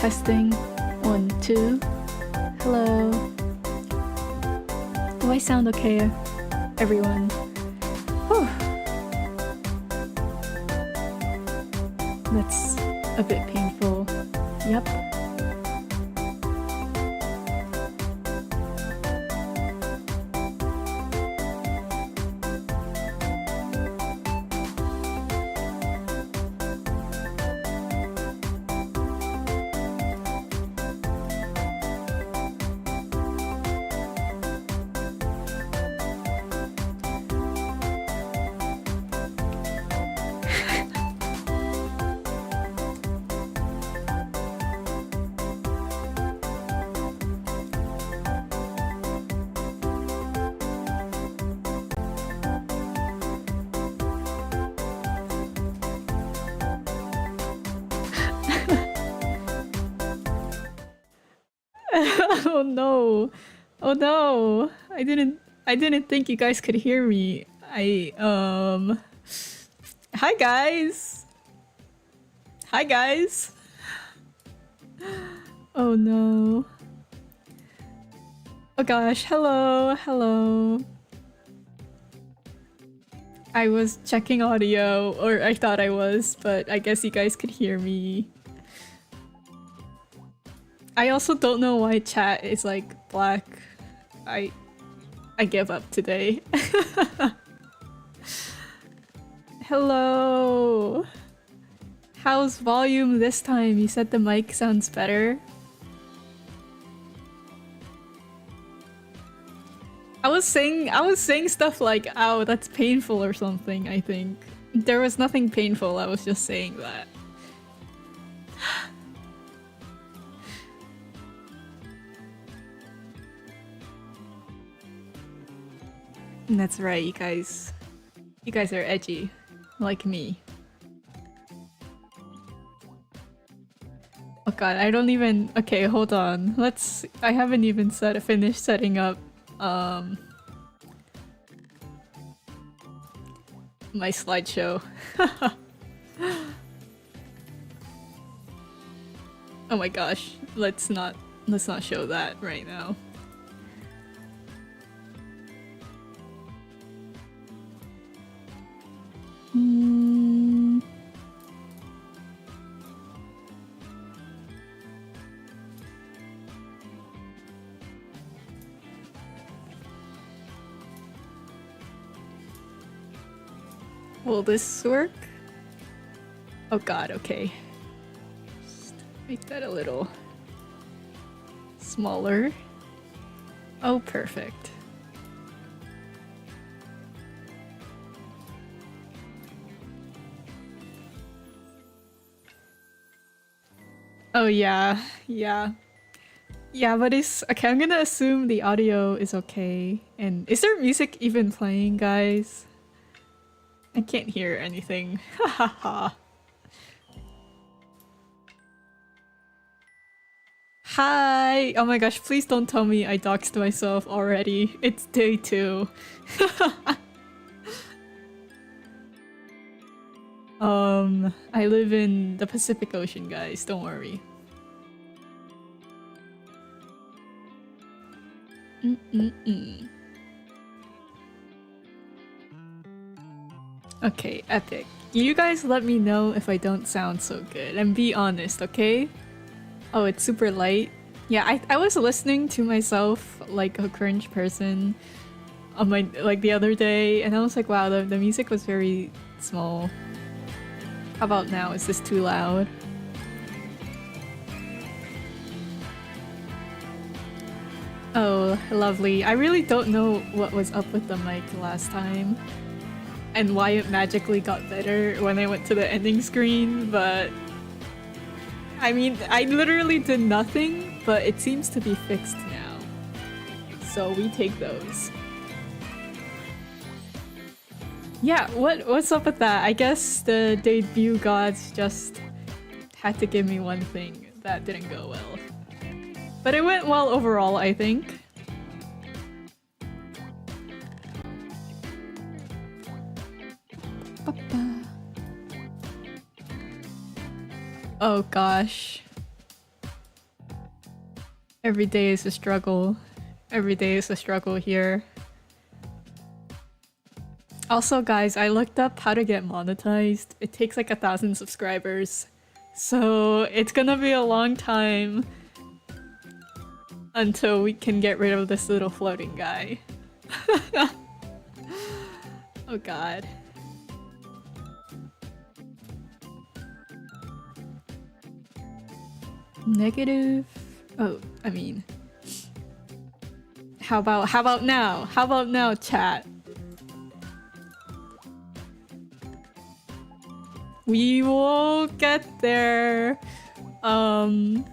Testing. 1, 2. Hello. Do I sound okay, everyone? Whew. That's a bit painful. Yep. Oh no. Oh no. I didn't think you guys could hear me. Hi guys. Hi guys. Oh no. Oh gosh. Hello. Hello. I was checking audio, or I thought I was, but I guess you guys could hear me. I also don't know why chat is like black. I give up today. Hello. How's volume this time? You said the mic sounds better. I was saying stuff like, "Ow, that's painful" or something, I think. There was nothing painful. I was just saying that. That's right, you guys. You guys are edgy, like me. Oh god, I don't even... Okay, hold on. I haven't even finished setting up, my slideshow. Oh my gosh, let's not show that right now. Will this work? Oh god, okay. Just make that a little smaller. Oh, perfect. Oh yeah, but it's okay. I'm gonna assume the audio is okay. And is there music even playing, guys? I can't hear anything. Hahaha. Hi! Oh my gosh, please don't tell me I doxed myself already. It's day 2. I live in the Pacific Ocean, guys. Don't worry. Okay, epic. You guys let me know if I don't sound so good, and be honest, okay? Oh, it's super light. Yeah, I was listening to myself like a cringe person on my the other day, and I was like, wow, the music was very small. How about now? Is this too loud? Oh, lovely. I really don't know what was up with the mic last time and why it magically got better when I went to the ending screen, but I mean, I literally did nothing, but it seems to be fixed now. So we take those. Yeah, what's up with that? I guess the debut gods just had to give me one thing that didn't go well. But it went well overall, I think. Oh gosh. Every day is a struggle. Every day is a struggle here. Also, guys, I looked up how to get monetized. It takes like 1,000 subscribers. So it's gonna be a long time until we can get rid of this little floating guy. Oh god. Negative. Oh, I mean. How about now? How about now, chat? We will get there. One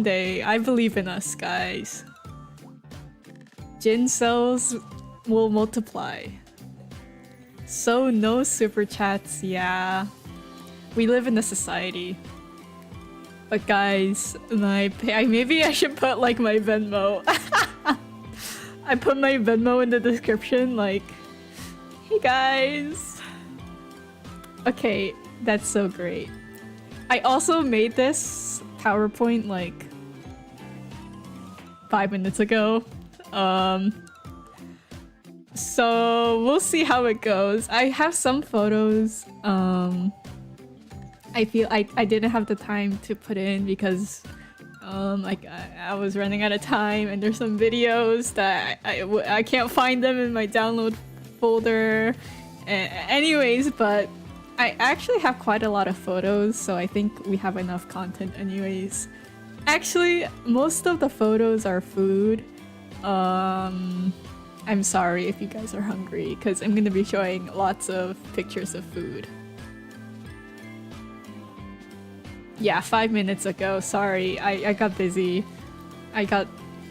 day. I believe in us, guys. Jincells will multiply. So no super chats, yeah. We live in a society. But guys, maybe I should put like my Venmo. I put my Venmo in the description, like, hey guys. Okay, that's so great. I also made this PowerPoint like 5 minutes ago. So we'll see how it goes. I have some photos. I feel I didn't have the time to put in because like I was running out of time, and there's some videos that I can't find them in my download folder. Anyways, but I actually have quite a lot of photos, so I think we have enough content anyways. Actually, most of the photos are food. I'm sorry if you guys are hungry, because I'm gonna be showing lots of pictures of food. Yeah, 5 minutes ago. Sorry, I got busy. I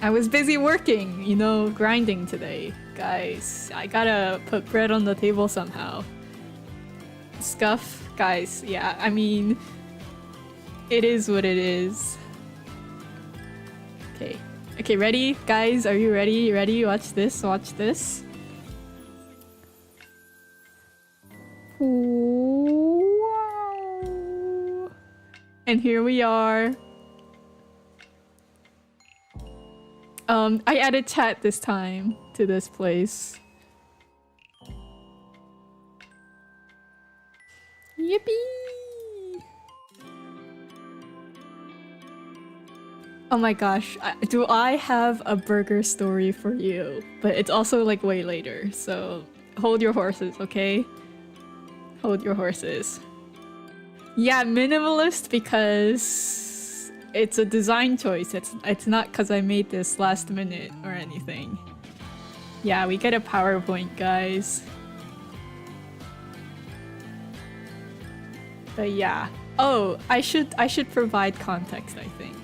was busy working, you know, grinding today. Guys, I gotta put bread on the table somehow. Scuff, guys, yeah, I mean, it is what it is. Okay. Okay, ready? Guys, are you ready? Ready? Watch this, watch this. Wow. And here we are. I added chat this time to this place. Yippee! Oh my gosh, do I have a burger story for you? But it's also like way later, so hold your horses, okay? Hold your horses. Yeah, minimalist because it's a design choice. It's not because I made this last minute or anything. Yeah, we get a PowerPoint, guys. But yeah. Oh, I should provide context, I think.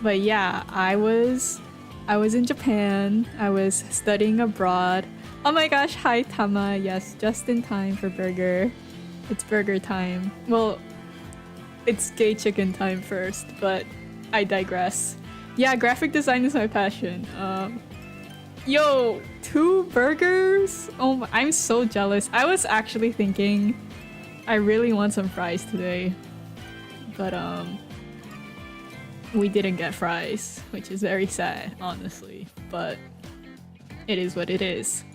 But yeah, I was in Japan. I was studying abroad. Oh my gosh, hi Tama. Yes, just in time for burger. It's burger time. Well, it's gay chicken time first, but I digress. Yeah, graphic design is my passion. Yo, 2 burgers? Oh my, I'm so jealous. I was actually thinking I really want some fries today. But we didn't get fries, which is very sad, honestly, but it is what it is.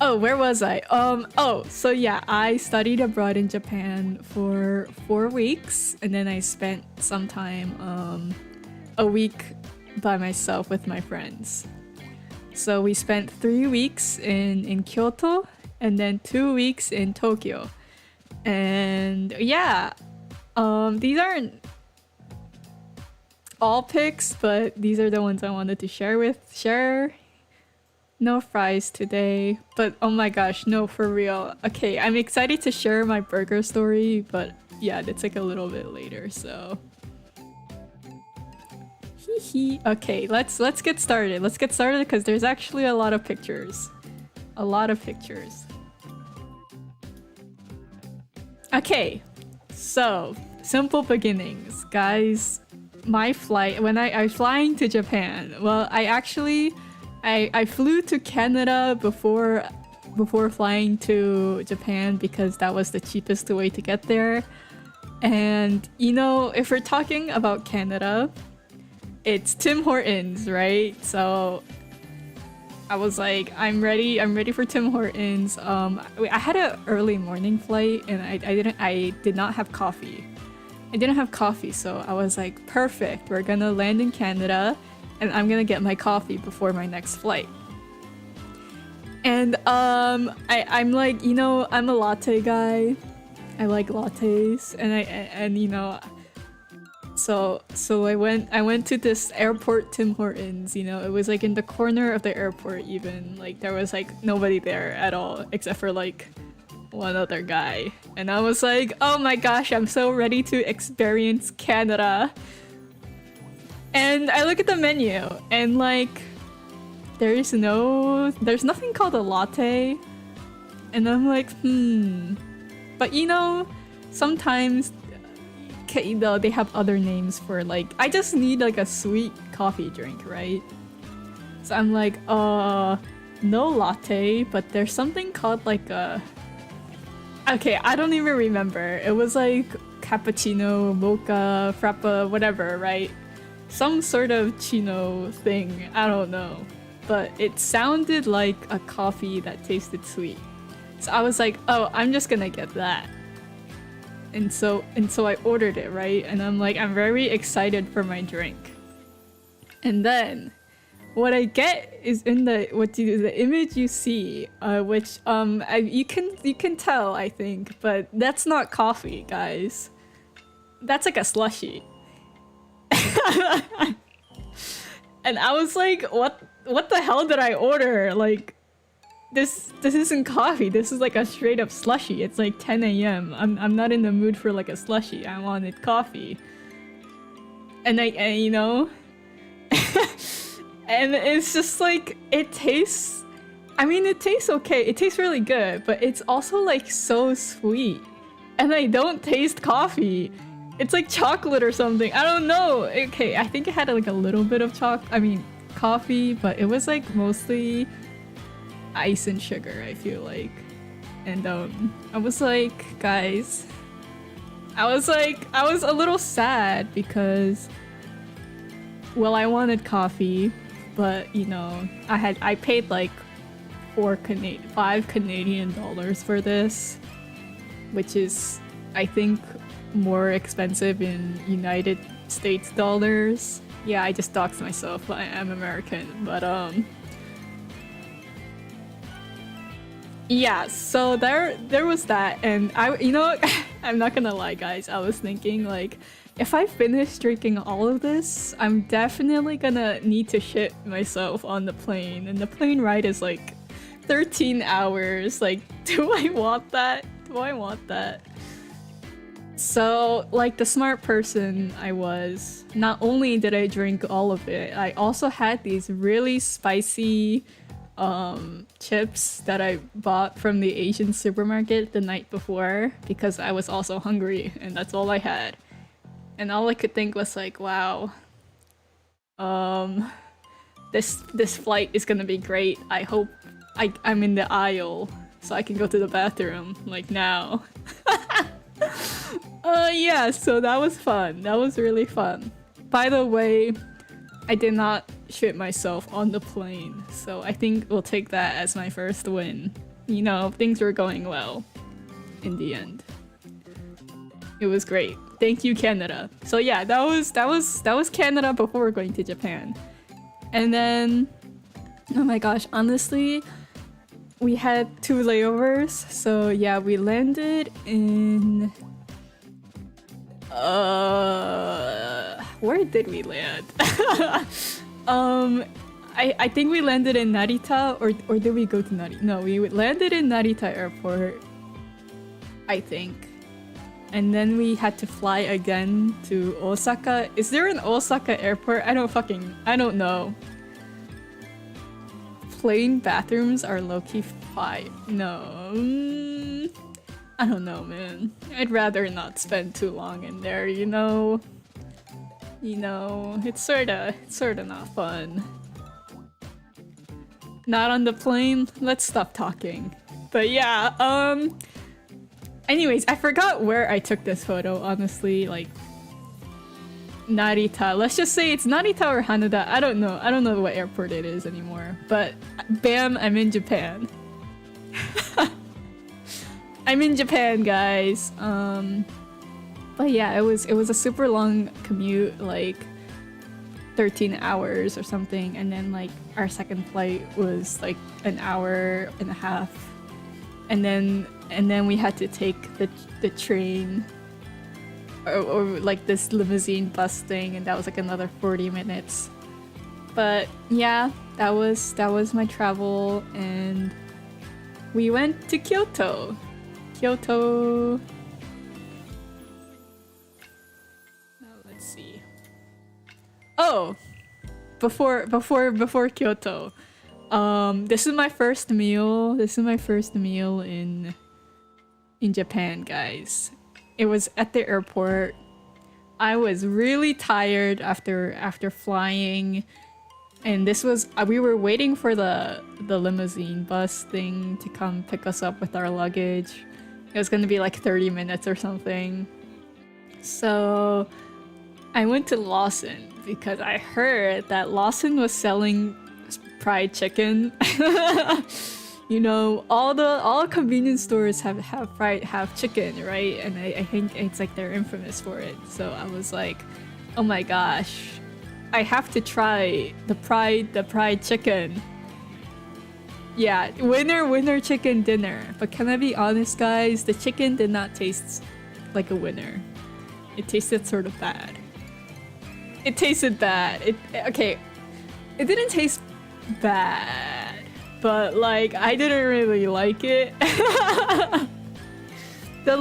Oh, where was I? Oh, so yeah, I studied abroad in Japan for 4 weeks, and then I spent some time, a week by myself with my friends. So we spent 3 weeks in Kyoto, and then 2 weeks in Tokyo. And yeah, these aren't all pics, but these are the ones I wanted to share. No fries today, but oh my gosh, no, for real. Okay, I'm excited to share my burger story, but yeah, that's like a little bit later, so. Hee. Okay, let's get started. Let's get started because there's actually a lot of pictures. A lot of pictures. Okay, so simple beginnings, guys. My flight, when I was flying to Japan, well, I flew to Canada before flying to Japan because that was the cheapest way to get there. And you know, if we're talking about Canada, it's Tim Hortons, right? So I was like, I'm ready for Tim Hortons. I had an early morning flight and I did not have coffee. I didn't have coffee, so I was like, perfect. We're gonna land in Canada and I'm gonna get my coffee before my next flight. And I'm like, you know, I'm a latte guy. I like lattes, and you know, so I went to this airport Tim Hortons. You know, it was like in the corner of the airport. Even like there was like nobody there at all except for like one other guy. And I was like, oh my gosh, I'm so ready to experience Canada. And I look at the menu and like there's nothing called a latte. And I'm like, But you know, sometimes you know, they have other names for like, I just need like a sweet coffee drink, right? So I'm like, no latte, but there's something called like a... Okay, I don't even remember. It was like cappuccino, mocha, frappa, whatever, right? Some sort of chino thing, I don't know. But it sounded like a coffee that tasted sweet. So I was like, oh, I'm just gonna get that. And so I ordered it, right? And I'm like, I'm very excited for my drink. And then what I get is in the image you see, which you can tell, I think, but that's not coffee, guys. That's like a slushie. And I was like, what the hell did I order? Like, this isn't coffee. This is like a straight up slushie. It's like 10 a.m. I'm not in the mood for like a slushie. I wanted coffee. And you know, and it's just like, it tastes, I mean, it tastes okay. It tastes really good, but it's also like so sweet. And I don't taste coffee. It's like chocolate or something. I don't know. Okay, I think it had like a little bit of coffee, but it was like mostly ice and sugar, I feel like. And I was like, guys, I was a little sad because, well, I wanted coffee, but you know, I paid like $5 Canadian for this, which is, I think, more expensive in United States dollars. Yeah, I just doxed myself. I'm American, but yeah, so there was that, and you know, I'm not gonna lie, guys, I was thinking like, if I finish drinking all of this, I'm definitely gonna need to shit myself on the plane, and the plane ride is like 13 hours. Like, do I want that? Do I want that? So, like the smart person I was, not only did I drink all of it, I also had these really spicy chips that I bought from the Asian supermarket the night before because I was also hungry, and that's all I had. And all I could think was like, wow, this flight is gonna be great. I hope I'm in the aisle so I can go to the bathroom like now. Yeah, so that was fun. That was really fun. By the way, I did not shit myself on the plane, so I think we'll take that as my first win. You know, things were going well in the end. It was great. Thank you, Canada. So yeah, that was Canada before going to Japan. And then, oh my gosh, honestly, we had 2 layovers. So yeah, we landed in where did we land? I think we landed in Narita, or did we go to Narita? No, we landed in Narita airport, I think. And then we had to fly again to Osaka. Is there an Osaka airport? I don't know. Plane bathrooms are low-key fine. No. I don't know, man. I'd rather not spend too long in there, you know? You know, it's sorta not fun. Not on the plane? Let's stop talking. But yeah, Anyways, I forgot where I took this photo, honestly. Like, Narita. Let's just say it's Narita or Haneda. I don't know. I don't know what airport it is anymore. But bam, I'm in Japan. I'm in Japan, guys. But yeah, it was a super long commute, like 13 hours or something, and then like our second flight was like an hour and a half, and then we had to take the train or like this limousine bus thing, and that was like another 40 minutes. But yeah, that was my travel, and we went to Kyoto. Oh, before Kyoto, this is my first meal. This is my first meal in Japan, guys. It was at the airport. I was really tired after flying, and this was we were waiting for the limousine bus thing to come pick us up with our luggage. It was gonna be like 30 minutes or something. So I went to Lawson because I heard that Lawson was selling fried chicken. You know, all convenience stores have chicken, right? And I think it's like they're infamous for it. So I was like, oh my gosh, I have to try the fried chicken. Yeah, winner chicken dinner. But can I be honest, guys? The chicken did not taste like a winner. It tasted sort of bad. It tasted bad. Okay, it didn't taste bad, but like I didn't really like it. The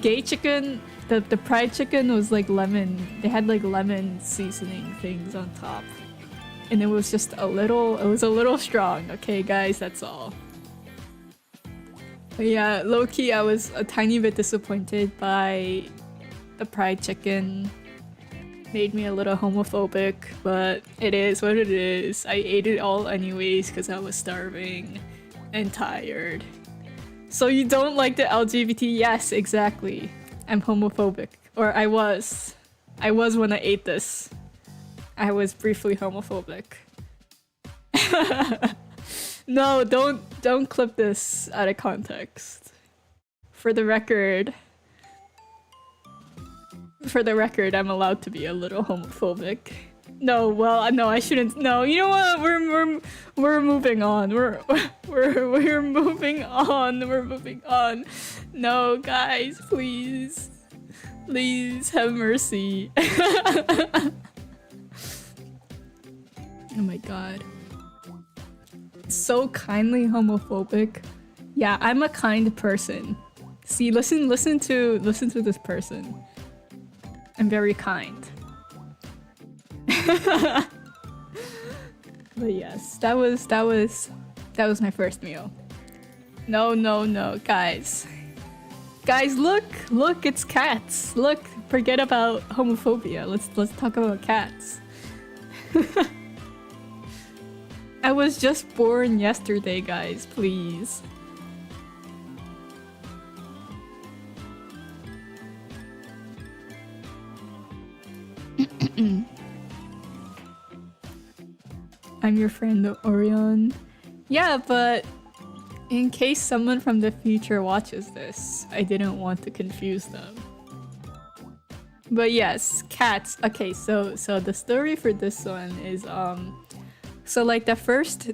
gay chicken, the fried chicken was like lemon. They had like lemon seasoning things on top, and it was just a little strong. Okay, guys, that's all. But yeah, low-key, I was a tiny bit disappointed by the fried chicken. Made me a little homophobic, but it is what it is. I ate it all anyways because I was starving and tired. So you don't like the LGBT? Yes, exactly. I'm homophobic. Or I was. I was when I ate this. I was briefly homophobic. No, don't clip this out of context. For the record, I'm allowed to be a little homophobic. No, well, no, I shouldn't. No, you know what? We're moving on. We're moving on. We're moving on. No, guys, please have mercy. Oh my god. So kindly homophobic. Yeah, I'm a kind person. See, listen to this person. I'm very kind. But yes, that was my first meal. No, guys. Guys, look, it's cats. Look, forget about homophobia. Let's talk about cats. I was just born yesterday, guys, please. I'm your friend Orion. Yeah, but in case someone from the future watches this, I didn't want to confuse them. But yes, cats. Okay, so the story for this one is so like the first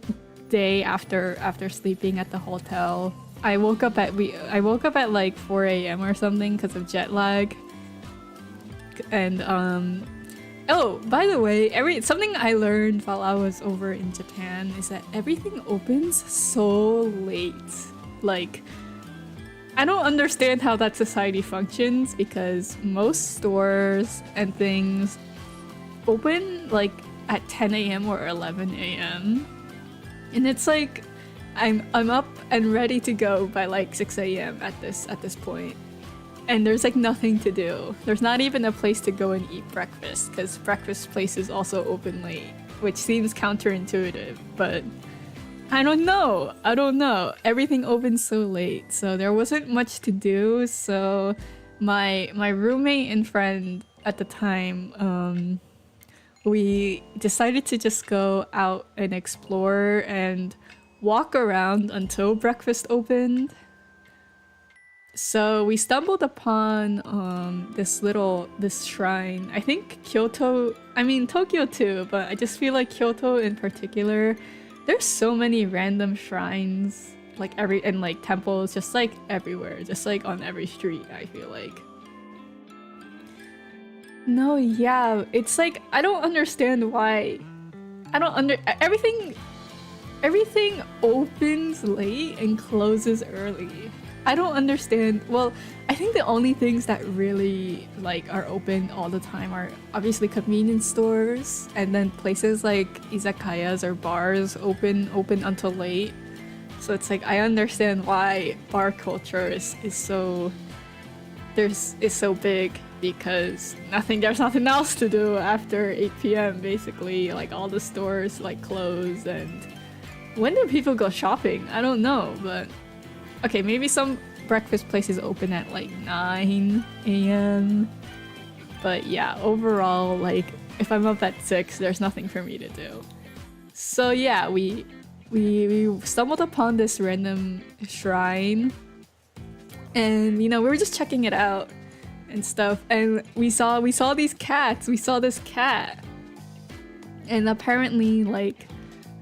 day after sleeping at the hotel, I woke up at like 4 a.m. or something because of jet lag. And oh, by the way, something I learned while I was over in Japan is that everything opens so late. Like, I don't understand how that society functions because most stores and things open like at 10 a.m. or 11 a.m. And it's like I'm up and ready to go by like 6 a.m. at this point. And there's like nothing to do. There's not even a place to go and eat breakfast because breakfast places also open late, which seems counterintuitive, but I don't know. I don't know. Everything opened so late, so there wasn't much to do. So my roommate and friend at the time, we decided to just go out and explore and walk around until breakfast opened. So we stumbled upon this shrine. I think Kyoto, I mean Tokyo too, but I just feel like Kyoto in particular, there's so many random shrines, like like temples, just like everywhere, just like on every street, I feel like. No, yeah, it's like I don't understand why. Everything opens late and closes early. I don't understand. Well, I think the only things that really like are open all the time are obviously convenience stores, and then places like izakayas or bars open until late. So it's like I understand why bar culture is so big, because there's nothing else to do after 8 p.m. basically. Like all the stores like close, and when do people go shopping? I don't know, but okay, maybe some breakfast places open at like 9 a.m. But yeah, overall, like if I'm up at 6, there's nothing for me to do. So yeah, we stumbled upon this random shrine, and you know, we were just checking it out and stuff, and we saw these cats. We saw this cat, and apparently like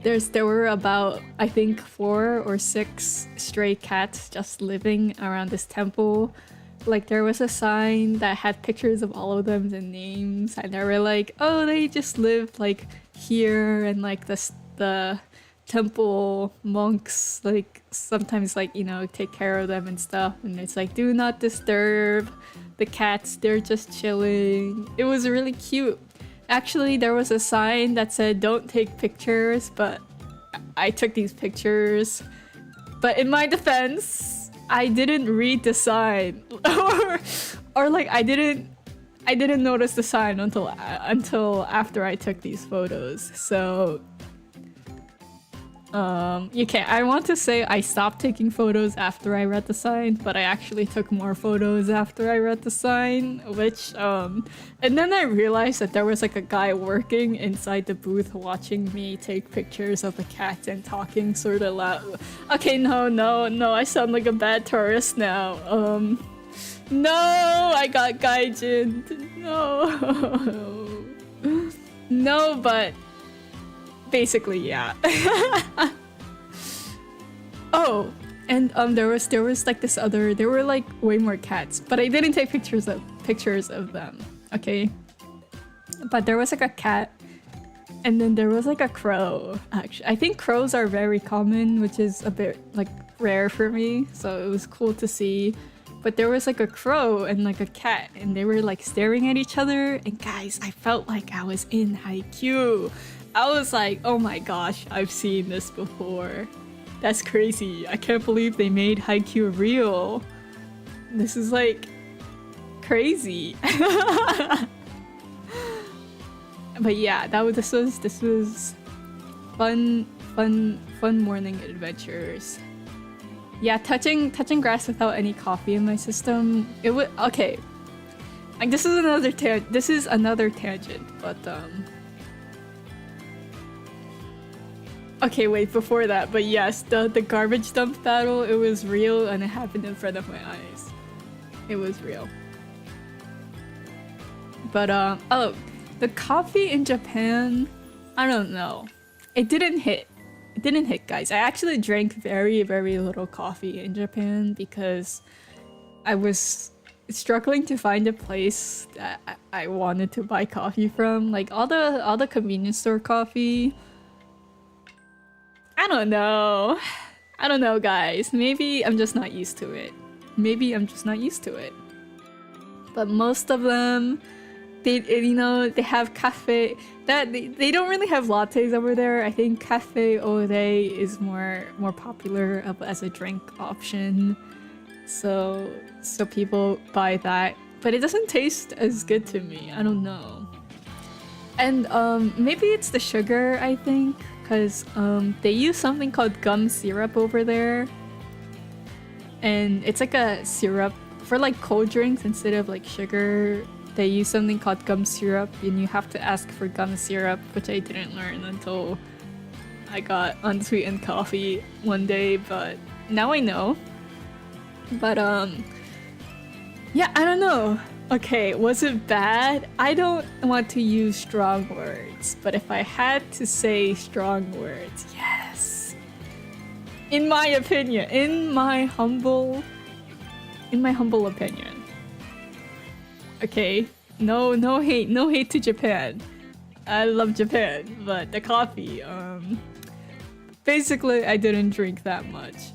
there were about, I think, 4 or 6 stray cats just living around this temple. Like there was a sign that had pictures of all of them and names, and they were like, oh, they just live like here, and like the temple monks like sometimes like, you know, take care of them and stuff, and it's like, do not disturb the cats, they're just chilling. It was really cute. Actually, there was a sign that said don't take pictures, but I took these pictures. But in my defense, I didn't read the sign, or like I didn't notice the sign until after I took these photos. So you can't. I want to say I stopped taking photos after I read the sign, but I actually took more photos after I read the sign, which and then I realized that there was like a guy working inside the booth watching me take pictures of the cats and talking sort of loud. Okay, no, I sound like a bad tourist now. No, I got gaijin. No. No, but basically, yeah. Oh, and there was like this other. There were like way more cats, but I didn't take pictures of them. Okay, but there was like a cat, and then there was like a crow. Actually, I think crows are very common, which is a bit like rare for me. So it was cool to see. But there was like a crow and like a cat, and they were like staring at each other. And guys, I felt like I was in Haikyuu. I was like, oh my gosh, I've seen this before. That's crazy. I can't believe they made Haikyuu real. This is like crazy. But yeah, this was fun morning adventures. Yeah, touching grass without any coffee in my system. It would okay. Like this is another tangent, but okay, wait, before that, but yes, the garbage dump battle, it was real and it happened in front of my eyes. It was real. But oh, the coffee in Japan, I don't know. It didn't hit. It didn't hit, guys. I actually drank very, very little coffee in Japan because I was struggling to find a place that I wanted to buy coffee from. Like all the convenience store coffee. I don't know, guys. Maybe I'm just not used to it. But most of them, they have cafe. That they don't really have lattes over there. I think cafe au lait is more popular as a drink option. So people buy that, but it doesn't taste as good to me. I don't know. And maybe it's the sugar, I think, because they use something called gum syrup over there, and it's like a syrup for like cold drinks. Instead of like sugar, they use something called gum syrup, and you have to ask for gum syrup, which I didn't learn until I got unsweetened coffee one day, but now I know. But yeah, I don't know. Okay, was it bad? I don't want to use strong words, but if I had to say strong words, yes. In my opinion, in my humble opinion. Okay, no hate to Japan. I love Japan, but the coffee, basically I didn't drink that much.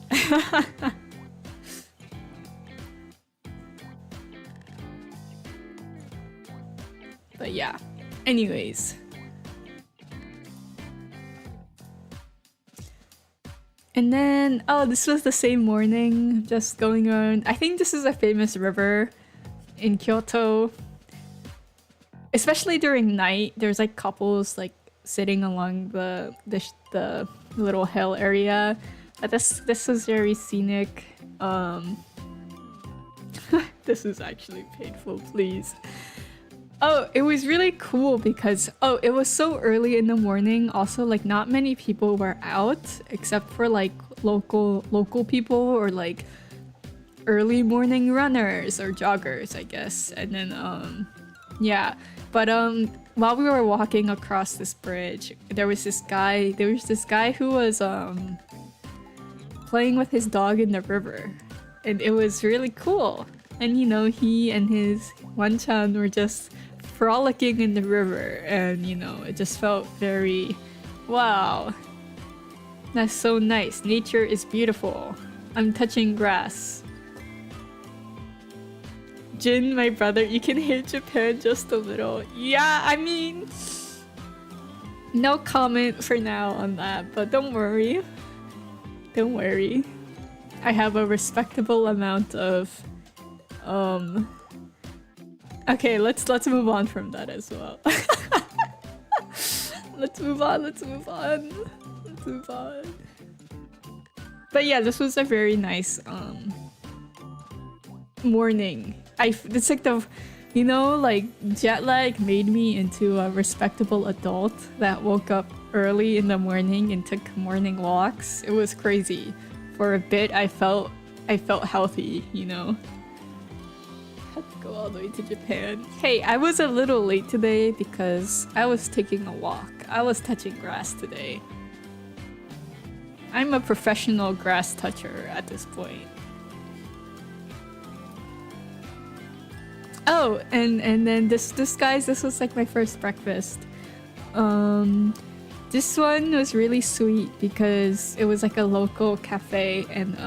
But yeah, anyways. And then, oh, this was the same morning, just going around. I think this is a famous river in Kyoto. Especially during night, there's like couples like sitting along the little hill area. But this was very scenic. This is actually painful, please. Oh, it was really cool because it was so early in the morning. Also, like not many people were out except for like local people or like early morning runners or joggers, I guess. And then yeah, but while we were walking across this bridge, there was this guy who was playing with his dog in the river, and it was really cool. And you know, he and his wanchan were just frolicking in the river, and you know, it just felt very wow, that's so nice. Nature is beautiful. I'm touching grass. Jin, my brother, you can hate Japan just a little. Yeah, I mean, no comment for now on that, but don't worry, I have a respectable amount of okay, let's move on from that as well. Let's move on. But yeah, this was a very nice morning. It's like the, you know, like jet lag made me into a respectable adult that woke up early in the morning and took morning walks. It was crazy. For a bit, I felt healthy, you know. Had to go all the way to Japan. Hey, I was a little late today because I was taking a walk. I was touching grass today. I'm a professional grass toucher at this point. Oh, and then this guys, this was like my first breakfast. This one was really sweet because it was like a local cafe, and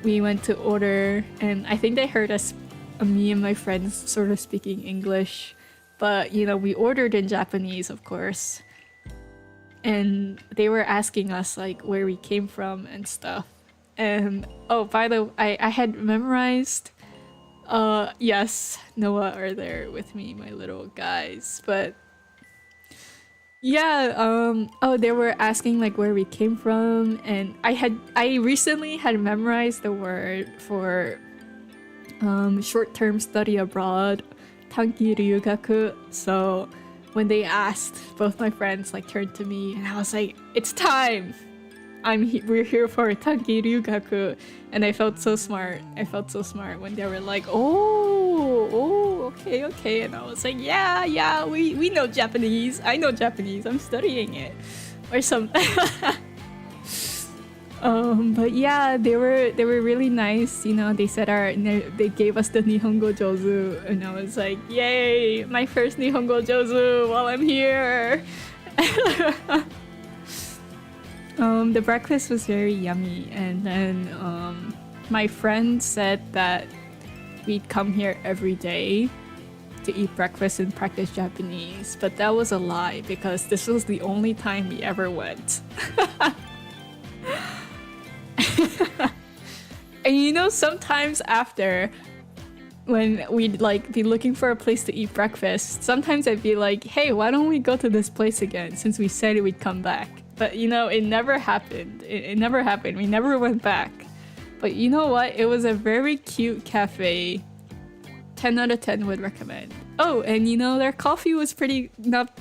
we went to order, and I think they heard us, me and my friends, sort of speaking English, but you know, we ordered in Japanese, of course, and they were asking us like where we came from and stuff. And oh, by the way, I had memorized. Yes, Noah are there with me, my little guys, but yeah, oh, they were asking like where we came from, and I recently had memorized the word for short-term study abroad, tanki ryugaku. So when they asked, both my friends like turned to me, and I was like, it's time. We're here for tanki ryugaku. And I felt so smart. When they were like, oh, okay. And I was like, yeah, we know Japanese. I know Japanese. I'm studying it, or something. But yeah, they were really nice. You know, they said they gave us the Nihongo Jozu, and I was like, yay, my first Nihongo Jozu while I'm here. The breakfast was very yummy, and then my friend said that we'd come here every day to eat breakfast and practice Japanese, but that was a lie because this was the only time we ever went. And you know, sometimes after when we'd like be looking for a place to eat breakfast, sometimes I'd be like, hey, why don't we go to this place again since we said we'd come back? But you know, it never happened. It never happened. We never went back. But you know what? It was a very cute cafe. 10 out of 10 would recommend. Oh, and you know, their coffee was pretty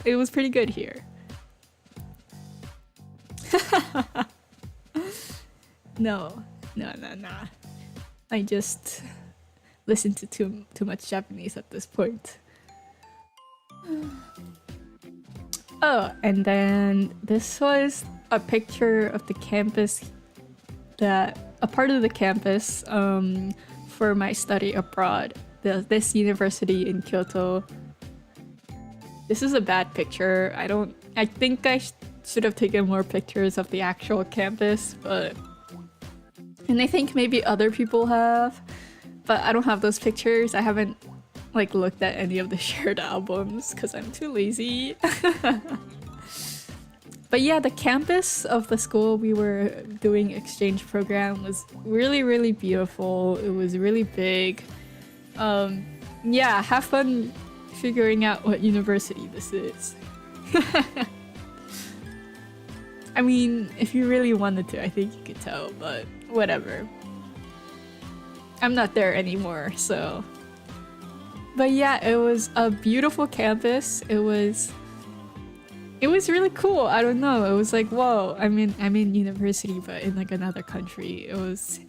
it was pretty good here. No. I just listen to too much Japanese at this point. Oh, and then this was a picture of the campus, a part of the campus for my study abroad. This university in Kyoto. This is a bad picture. I think I should have taken more pictures of the actual campus, and I think maybe other people have, but I don't have those pictures. I haven't like looked at any of the shared albums because I'm too lazy. But yeah, the campus of the school we were doing exchange program was really, really beautiful. It was really big. Yeah, have fun figuring out what university this is. I mean, if you really wanted to, I think you could tell, but whatever. I'm not there anymore, so. But yeah, it was a beautiful campus. It was really cool. I don't know. It was like, whoa, I'm in university, but in like another country. It was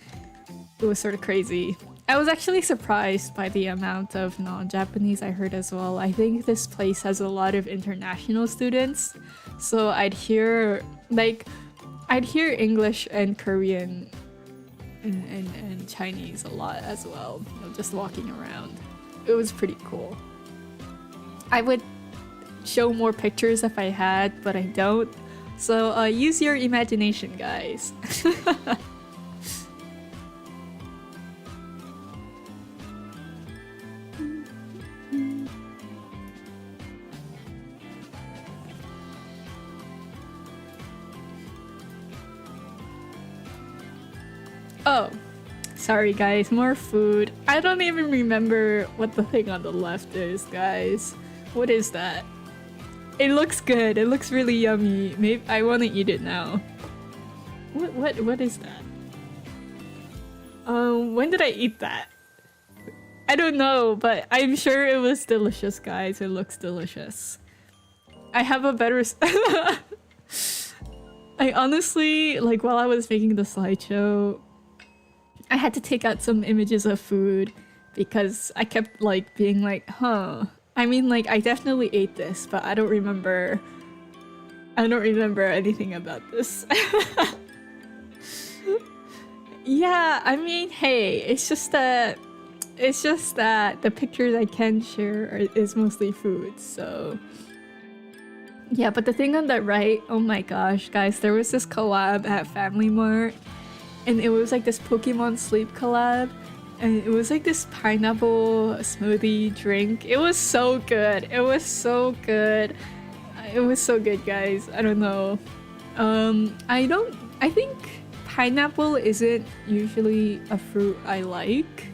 sort of crazy. I was actually surprised by the amount of non-Japanese I heard as well. I think this place has a lot of international students, so I'd hear English and Korean and Chinese a lot as well, you know, just walking around. It was pretty cool. I would show more pictures if I had, but I don't. So use your imagination, guys. Oh, sorry guys, more food. I don't even remember what the thing on the left is, guys. What is that? It looks good. It looks really yummy. Maybe I want to eat it now. What is that? When did I eat that? I don't know, but I'm sure it was delicious, guys. It looks delicious. I have a better I honestly, like, while I was making the slideshow, I had to take out some images of food because I kept like being like, huh. I mean, like, I definitely ate this, but I don't remember anything about this. Yeah, I mean, hey, it's just that the pictures I can share is mostly food, so yeah. But the thing on the right, oh my gosh, guys, there was this collab at Family Mart, and it was like this Pokemon Sleep collab, and it was like this pineapple smoothie drink. It was so good. It was so good. It was so good, guys. I don't know. I think pineapple isn't usually a fruit I like,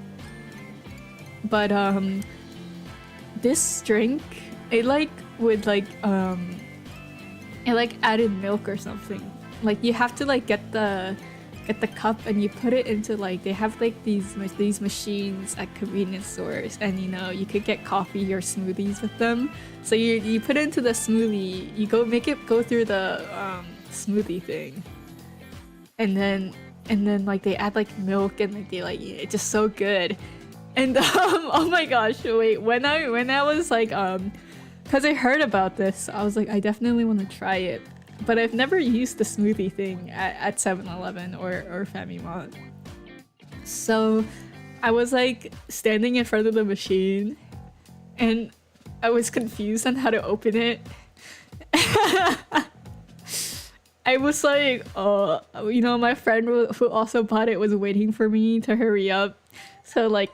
but this drink, it like would like it like added milk or something. Like you have to like get the cup and you put it into like, they have like these machines at convenience stores, and you know, you could get coffee or smoothies with them. So you put it into the smoothie, you make it go through the smoothie thing, and then like they add like milk, and like they like, yeah, it's just so good. And oh my gosh, wait, when I was like because I heard about this, I was like, I definitely want to try it. But I've never used the smoothie thing at 7-Eleven or Famimart. So I was like standing in front of the machine, and I was confused on how to open it. I was like, oh, you know, my friend who also bought it was waiting for me to hurry up, so like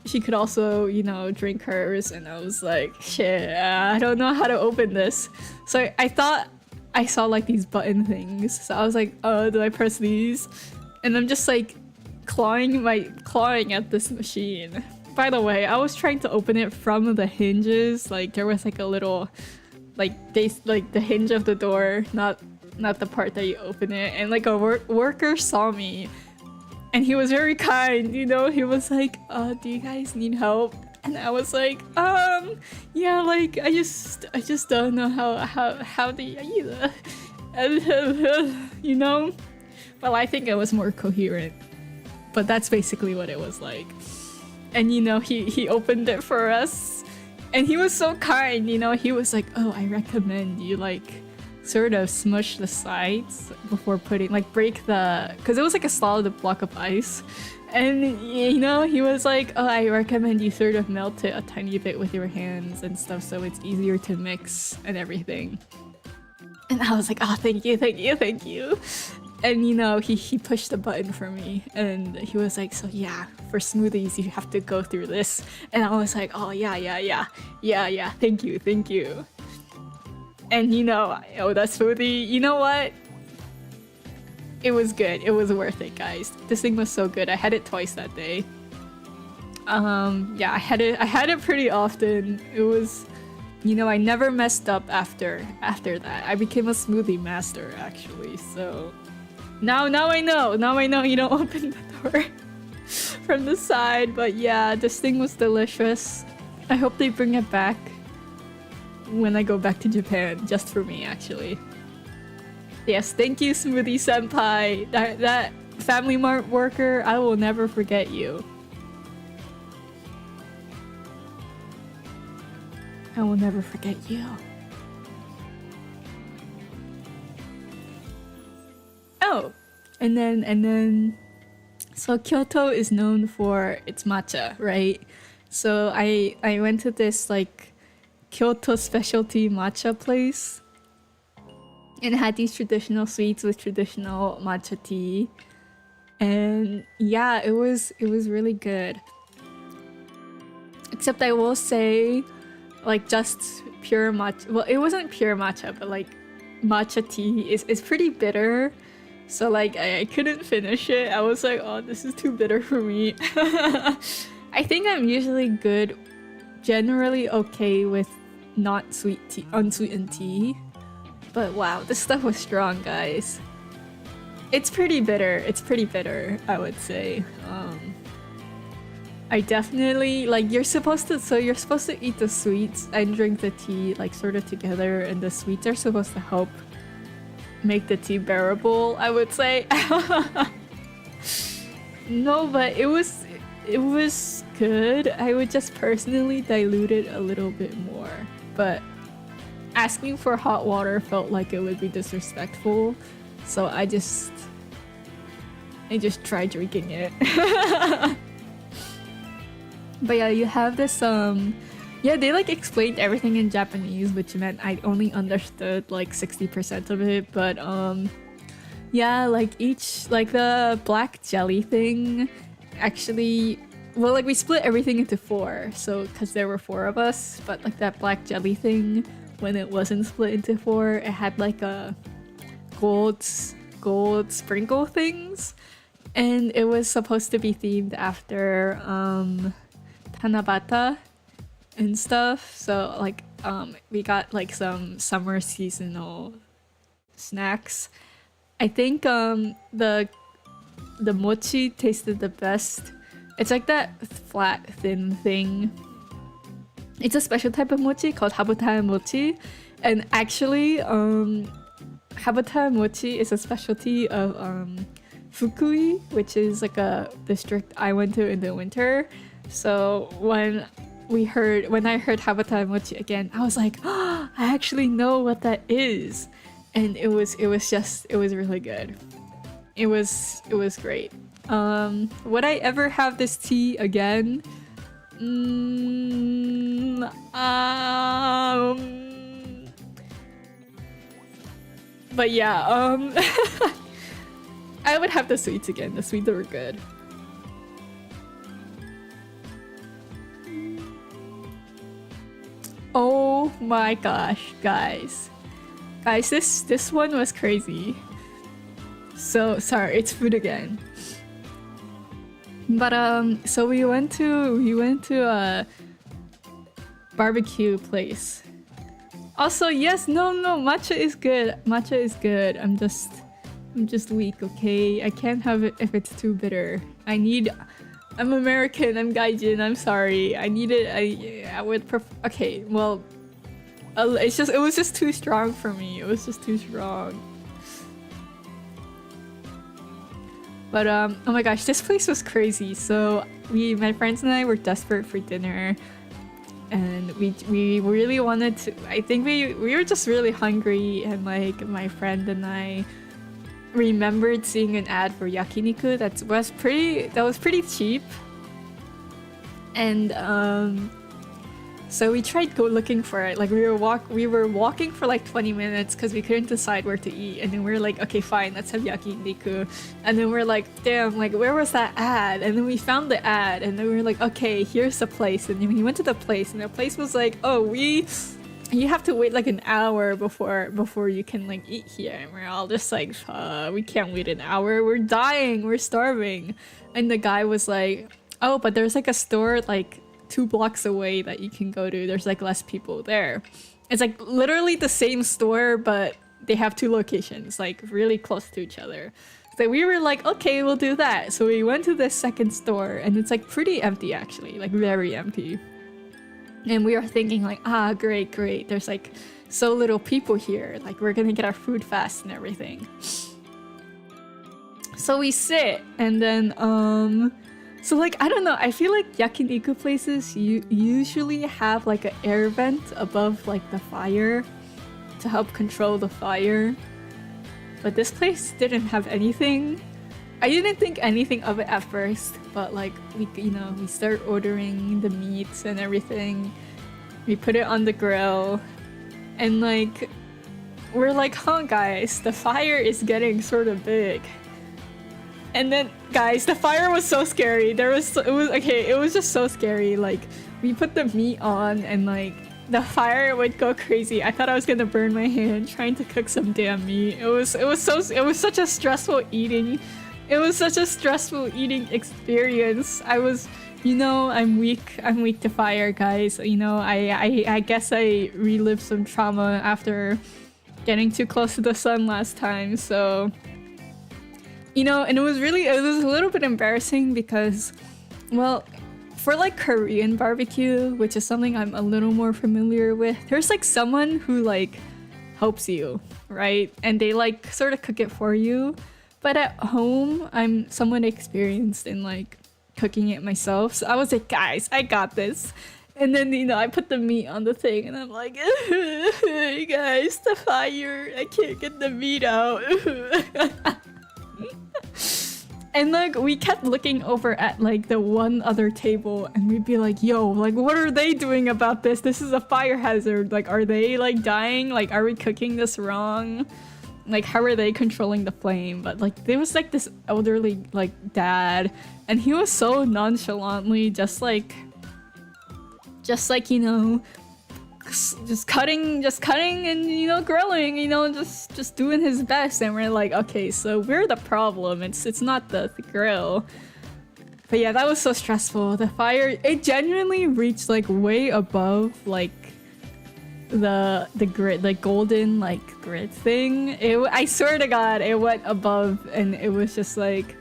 she could also, you know, drink hers. And I was like, shit, I don't know how to open this. So I thought I saw like these button things, so I was like, oh, do I press these? And I'm just like clawing at this machine, by the way, I was trying to open it from the hinges. Like there was like a little, like the hinge of the door, not the part that you open it. And like a worker saw me, and he was very kind. You know, he was like, "Do you guys need help?" And I was like, yeah, like I just don't know how the you know. Well, I think it was more coherent, but that's basically what it was like. And you know, he opened it for us, and he was so kind. You know, he was like, "Oh, I recommend you like sort of smush the sides before putting break the, because it was like a solid block of ice." And you know, he was like, "Oh, I recommend you sort of melt it a tiny bit with your hands and stuff, so it's easier to mix and everything." And I was like, "Oh, thank you, thank you, thank you." And you know, he pushed the button for me, and he was like, "So yeah, for smoothies you have to go through this." And I was like, "Oh yeah, thank you, thank you." And you know, that smoothie, you know what? It was good. It was worth it, guys. This thing was so good. I had it twice that day. Yeah, I had it pretty often. It was, you know, I never messed up after that. I became a smoothie master actually. So now I know you don't open the door from the side. But yeah, this thing was delicious. I hope they bring it back when I go back to Japan, just for me actually. Yes, thank you, Smoothie Senpai. That Family Mart worker, I will never forget you. I will never forget you. Oh, and then, so Kyoto is known for its matcha, right? So I went to this like Kyoto specialty matcha place. And it had these traditional sweets with traditional matcha tea. And yeah, it was really good. Except I will say, like just pure matcha, well, it wasn't pure matcha, but like matcha tea is pretty bitter. So like I couldn't finish it. I was like, "Oh, this is too bitter for me." I think I'm usually good, generally okay with not sweet tea, unsweetened tea. But wow, this stuff was strong, guys. It's pretty bitter. It's pretty bitter, I would say. I definitely like you're supposed to eat the sweets and drink the tea like sort of together, and the sweets are supposed to help make the tea bearable, I would say. No, but it was good. I would just personally dilute it a little bit more, but asking for hot water felt like it would be disrespectful, so I just tried drinking it. But yeah, you have this yeah, they like explained everything in Japanese, which meant I only understood like 60% of it, but yeah, like each, like the black jelly thing actually, well, like we split everything into 4, so because there were 4 of us, but like that black jelly thing, when it wasn't split into 4, it had like a gold sprinkle things, and it was supposed to be themed after Tanabata and stuff. So like we got like some summer seasonal snacks. I think the mochi tasted the best. It's like that flat thin thing. It's a special type of mochi called habutai mochi, and actually habutai mochi is a specialty of Fukui, which is like a district I went to in the winter. So when I heard habutai mochi again, I was like, "Oh, I actually know what that is," and it was really good. It was great. Would I ever have this tea again? But yeah, I would have the sweets again. The sweets were good. Oh my gosh, guys, this one was crazy. So sorry, it's food again. But so we went to a barbecue place. Also, yes, no, matcha is good. Matcha is good. I'm just weak, okay? I can't have it if it's too bitter. I'm American, I'm gaijin, I'm sorry. I need it, I would prefer, okay, well, it was just too strong for me. It was just too strong. But oh my gosh, this place was crazy. So my friends and I were desperate for dinner. And we really wanted to, I think we were just really hungry, and like my friend and I remembered seeing an ad for yakiniku that was pretty cheap. And so we tried looking for it. Like we were walking for like 20 minutes because we couldn't decide where to eat, and then we were like, okay, fine, let's have yakiniku. And then we're like, damn, like where was that ad? And then we found the ad, and then we were like, okay, here's the place. And then we went to the place, and the place was like, oh, you have to wait like an hour before you can like eat here. And we're all just like, we can't wait an hour, we're dying, we're starving. And the guy was like, oh, but there's like a store like 2 blocks away that you can go to. There's like less people there. It's like literally the same store, but they have 2 locations, like really close to each other. So we were like, okay, we'll do that. So we went to the second store, and it's like pretty empty actually, like very empty. And we are thinking like, great. There's like so little people here. Like we're gonna get our food fast and everything. So we sit, and then so like, I don't know, I feel like yakiniku places usually have like an air vent above like the fire to help control the fire. But this place didn't have anything. I didn't think anything of it at first, but like we start ordering the meats and everything. We put it on the grill, and like we're like, guys, the fire is getting sort of big. And then, guys, the fire was so scary. It was just so scary. Like, we put the meat on, and like, the fire would go crazy. I thought I was gonna burn my hand trying to cook some damn meat. It was such a stressful eating. It was such a stressful eating experience. I was, I'm weak to fire, guys. I guess I relived some trauma after getting too close to the sun last time, so... and it was a little bit embarrassing because, well, for like Korean barbecue, which is something I'm a little more familiar with, there's like someone who like helps you, right? And they like sort of cook it for you. But at home, I'm somewhat experienced in like cooking it myself. So I was like, guys, I got this. And then, I put the meat on the thing, and I'm like, guys, the fire, I can't get the meat out. And like we kept looking over at like the one other table, and we'd be like, yo, like what are they doing about this? This is a fire hazard. Like, are they like dying? Like, are we cooking this wrong? Like, how are they controlling the flame? But like there was like this elderly like dad, and he was so nonchalantly just cutting and grilling, just doing his best. And we're like, okay, so we're the problem, it's not the grill. But yeah, that was so stressful. The fire, it genuinely reached like way above like the grid, like golden like grid thing. I swear to God, it went above, and it was just like,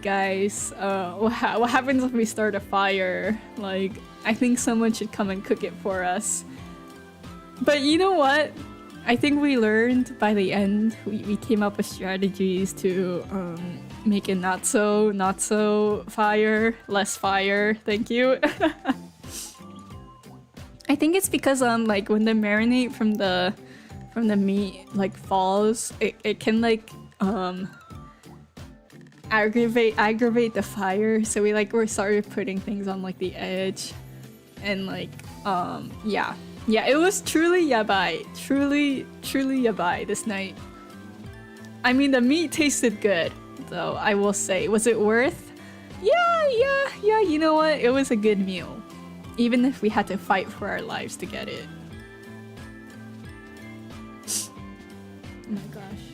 guys, what happens if we start a fire? Like, I think someone should come and cook it for us. But you know what? I think we learned by the end. We came up with strategies to make it not so fire, less fire. Thank you. I think it's because like when the marinade from the meat like falls, it can like aggravate the fire. So we started putting things on like the edge, and like yeah, it was truly yabai. Truly yabai this night. I mean, the meat tasted good, though, I will say. Was it worth? Yeah, you know what? It was a good meal. Even if we had to fight for our lives to get it. Oh my gosh.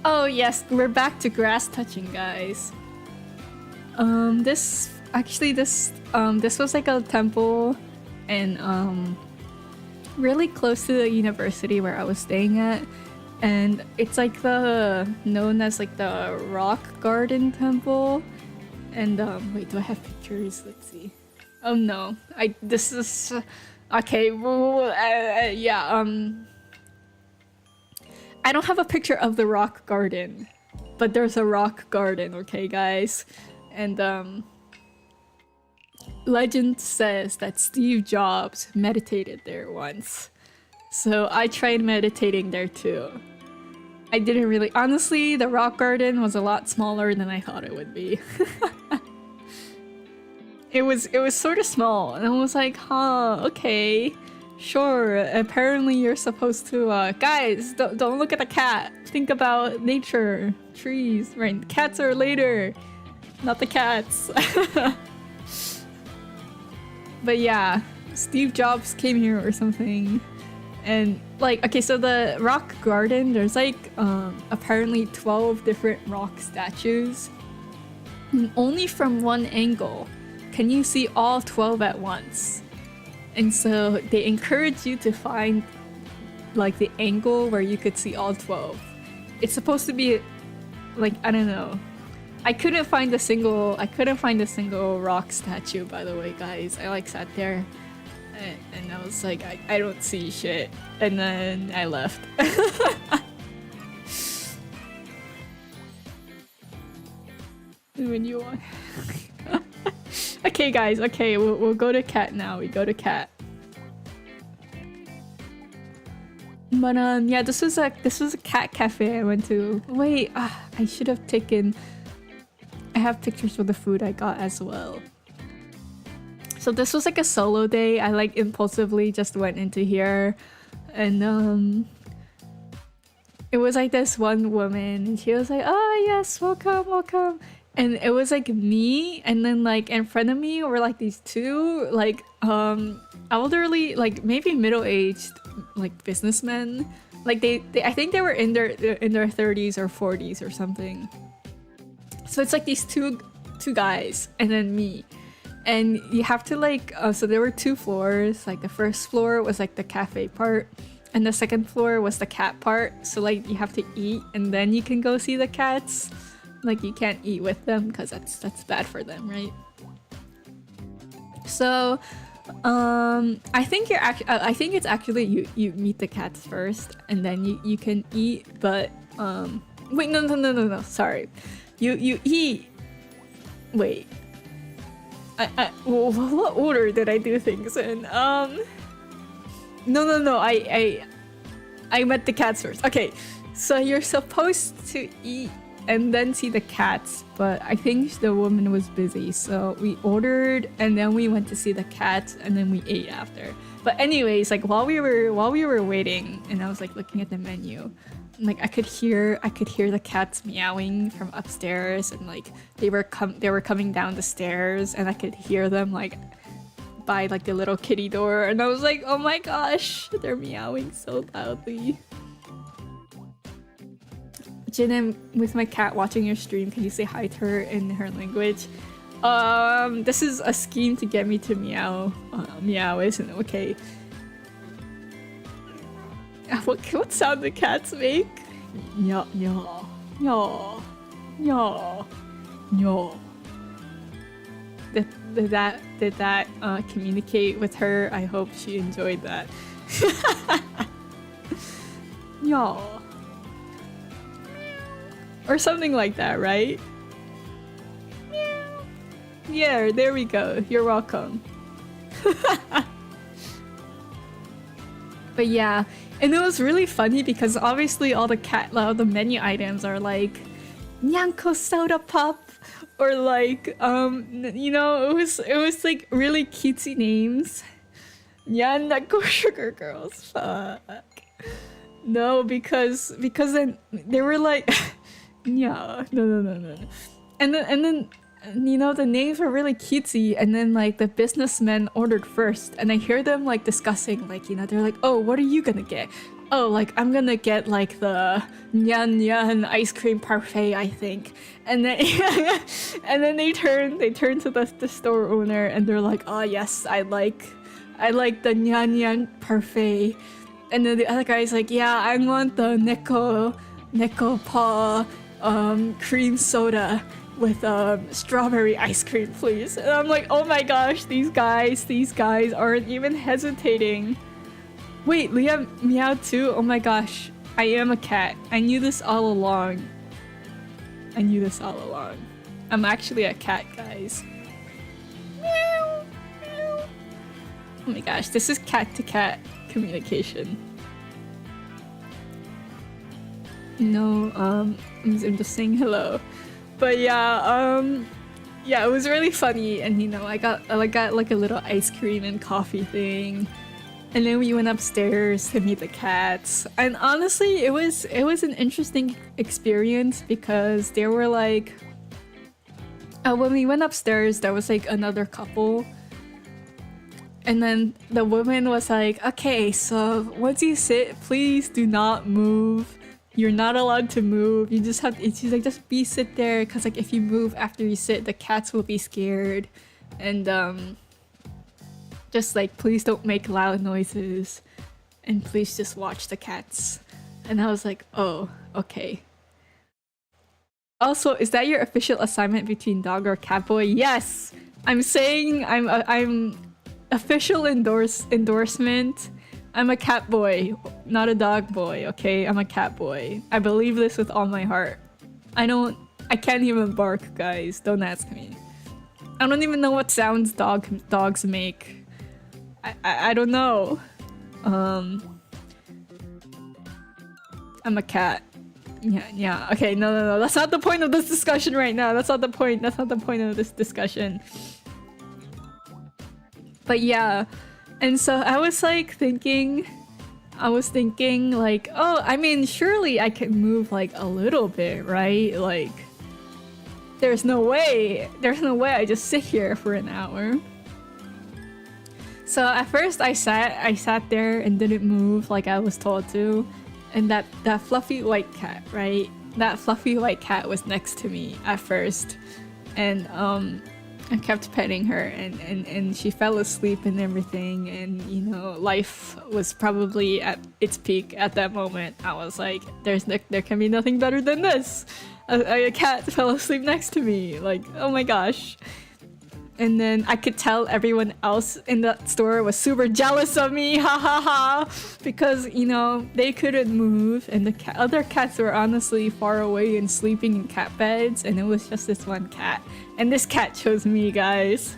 Oh yes, we're back to grass touching, guys. This was like a temple, and really close to the university where I was staying at, and it's like known as like the Rock Garden Temple. And wait, do I have pictures? Let's see. Oh no, this is okay. Well, yeah. I don't have a picture of the rock garden, but there's a rock garden, okay, guys? And legend says that Steve Jobs meditated there once. So I tried meditating there too. I didn't really... Honestly, the rock garden was a lot smaller than I thought it would be. It was sort of small, and I was like, huh, okay. Sure, apparently you're supposed to, guys, don't look at the cat. Think about nature, trees, right? Cats are later, not the cats. But yeah, Steve Jobs came here or something. And like, okay, so the rock garden, there's like, apparently 12 different rock statues. And only from one angle can you see all 12 at once. And so they encourage you to find like the angle where you could see all 12. It's supposed to be like, I don't know. I couldn't find a single rock statue, by the way, guys. I like sat there and I was like, I don't see shit. And then I left. When you want. Okay, guys. Okay, we'll go to cat now. We go to cat. But yeah, this was a cat cafe I went to. Wait, I should have taken. I have pictures of the food I got as well. So this was like a solo day. I like impulsively just went into here, and it was like this one woman, and she was like, "Oh yes, welcome, welcome." And it was like me, and then like in front of me were like these two like elderly, like maybe middle-aged like businessmen. Like they I think they were in their 30s or 40s or something. So it's like these two guys and then me. And you have to like so there were 2 floors. Like the first floor was like the cafe part, and the second floor was the cat part. So like you have to eat and then you can go see the cats. Like you can't eat with them because that's bad for them, right? So I think it's actually you meet the cats first and then you can eat, but wait, no, sorry. You eat. Wait. What order did I do things in? No. I met the cats first. Okay, so you're supposed to eat and then see the cats, but I think the woman was busy, so we ordered and then we went to see the cats and then we ate after. But anyways, like while we were waiting and I was like looking at the menu, like I could hear the cats meowing from upstairs, and like they were coming down the stairs, and I could hear them like by like the little kitty door, and I was like, oh my gosh, they're meowing so loudly. Jin, I'm with my cat watching your stream. Can you say hi to her in her language? This is a scheme to get me to meow. Meow, isn't it? Okay. What sound do cats make? Yaw, yaw, yaw, yaw, yaw. Did that communicate with her? I hope she enjoyed that. Yaw. Or something like that, right? Yeah, there we go. You're welcome. But yeah, and it was really funny because obviously all the menu items are like Nyanko soda pop, or like you know, it was like really cutesy names. Nyanko sugar girls. Fuck. No, because then they were like yeah, no. And then you know, the names were really cutesy, and then like the businessmen ordered first, and I hear them like discussing, like, you know, they're like, oh, what are you gonna get? oh, like I'm gonna get like the nyan nyan ice cream parfait, I think. And then and then they turn to the store owner and they're like, oh yes, I like the nyan nyan parfait. And then the other guy's like, yeah, I want the neko paw cream soda with strawberry ice cream, please. And I'm like, oh my gosh, these guys aren't even hesitating. Wait, Leah meowed too? Oh my gosh, I am a cat. I knew this all along. I'm actually a cat, guys. Meow, meow. Oh my gosh, this is cat to cat communication. No, I'm just saying hello. But yeah, yeah, it was really funny, and you know, I got like a little ice cream and coffee thing, and then we went upstairs to meet the cats. And honestly, it was an interesting experience because there were like, when we went upstairs, there was like another couple, and then the woman was like, "Okay, so once you sit, please do not move. You're not allowed to move. You just have to," she's like, just sit there, because like if you move after you sit, the cats will be scared. And just like, please don't make loud noises, and please just watch the cats. And I was like, oh, okay. Also, is that your official assignment between dog or cat boy? Yes! I'm saying I'm official endorsement. I'm a cat boy, not a dog boy, okay? I'm a cat boy. I believe this with all my heart. I can't even bark, guys. Don't ask me. I don't even know what sounds dogs make. I don't know. I'm a cat. Yeah. Okay, no. That's not the point of this discussion right now. That's not the point of this discussion. But yeah. And so I was thinking like, oh, I mean, surely I can move like a little bit, right? Like, there's no way I just sit here for an hour. So at first I sat there and didn't move like I was told to. And that fluffy white cat, right? That fluffy white cat was next to me at first. And I kept petting her, and she fell asleep and everything, and you know, life was probably at its peak at that moment. I was like, there can be nothing better than this. A cat fell asleep next to me, like, oh my gosh. And then I could tell everyone else in that store was super jealous of me, ha ha ha, because, you know, they couldn't move, and the other cats were honestly far away and sleeping in cat beds, and it was just this one cat. And this cat chose me, guys.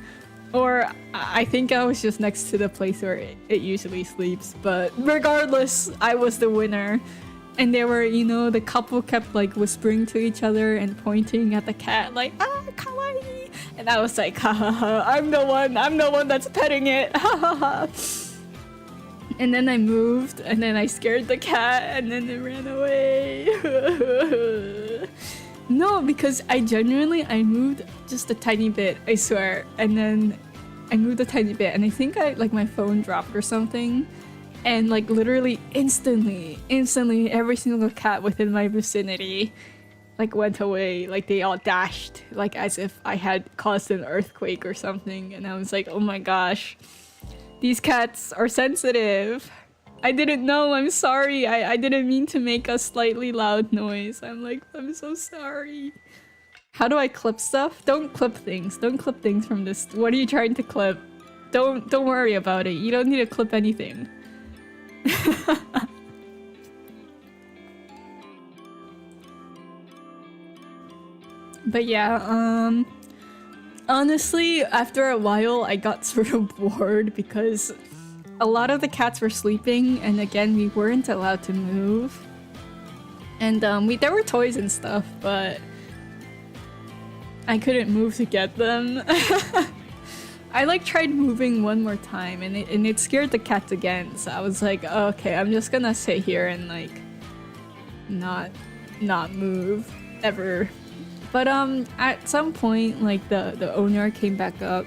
Or I think I was just next to the place where it usually sleeps, but regardless, I was the winner. And they were, you know, the couple kept like whispering to each other and pointing at the cat like, ah, kawaii. And I was like, ha ha ha, I'm the one that's petting it, ha ha ha. And then I moved, and then I scared the cat, and then it ran away. No, because I moved just a tiny bit, I swear. And then I moved a tiny bit, and I think my phone dropped or something. And like literally instantly, every single cat within my vicinity like went away. Like they all dashed, like as if I had caused an earthquake or something. And I was like, oh my gosh, these cats are sensitive. I didn't know, I'm sorry. I didn't mean to make a slightly loud noise. I'm so sorry. How do I clip stuff? Don't clip things. Don't clip things from this. What are you trying to clip? Don't worry about it. You don't need to clip anything. But yeah, honestly, after a while I got sort of bored because a lot of the cats were sleeping, and again, we weren't allowed to move. And there were toys and stuff, but I couldn't move to get them. I like tried moving one more time, and it scared the cats again. So I was like, oh, okay, I'm just gonna sit here and like not move ever. But at some point, like the owner came back up,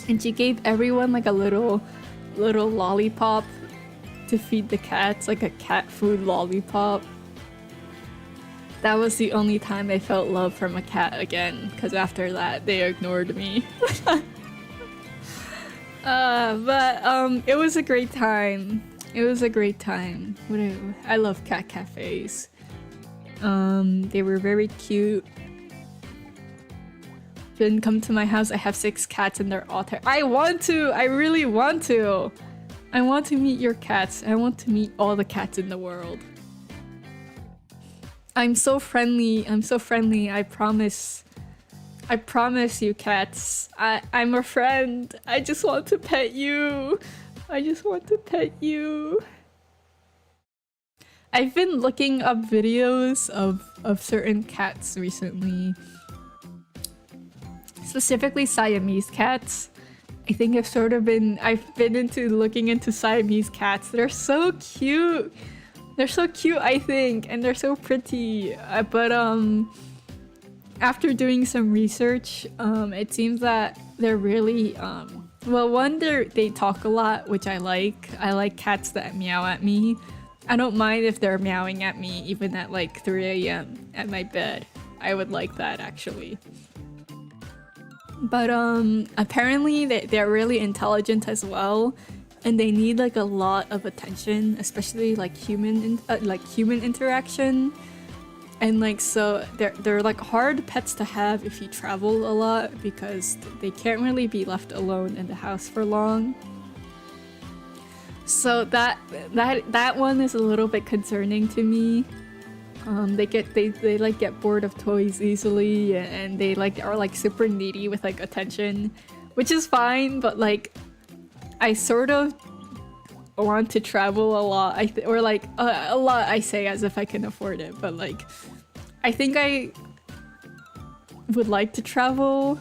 and she gave everyone like a little lollipop, to feed the cats like a cat food lollipop. That was the only time I felt love from a cat again, because after that they ignored me. But it was a great time. It was a great time. I love cat cafes. They were very cute. Didn't come to my house. I have 6 cats and they're all I want to! I really want to! I want to meet your cats. I want to meet all the cats in the world. I'm so friendly. I'm so friendly. I promise. I promise you, cats. I'm a friend. I just want to pet you. I just want to pet you. I've been looking up videos of certain cats recently. Specifically Siamese cats. I think I've been into looking into Siamese cats. They're so cute. They're so cute, I think, and they're so pretty. But after doing some research, it seems that they're really well, one, they talk a lot, which I like. I like cats that meow at me. I don't mind if they're meowing at me even at like 3 a.m. at my bed. I would like that, actually. But apparently they're really intelligent as well, and they need like a lot of attention, especially like human interaction. And like, so they're like hard pets to have if you travel a lot, because they can't really be left alone in the house for long. So that one is a little bit concerning to me. They like get bored of toys easily, and they like are like super needy with like attention, which is fine, but like I sort of want to travel a lot. Or like a lot, I say as if I can afford it, but like I think I would like to travel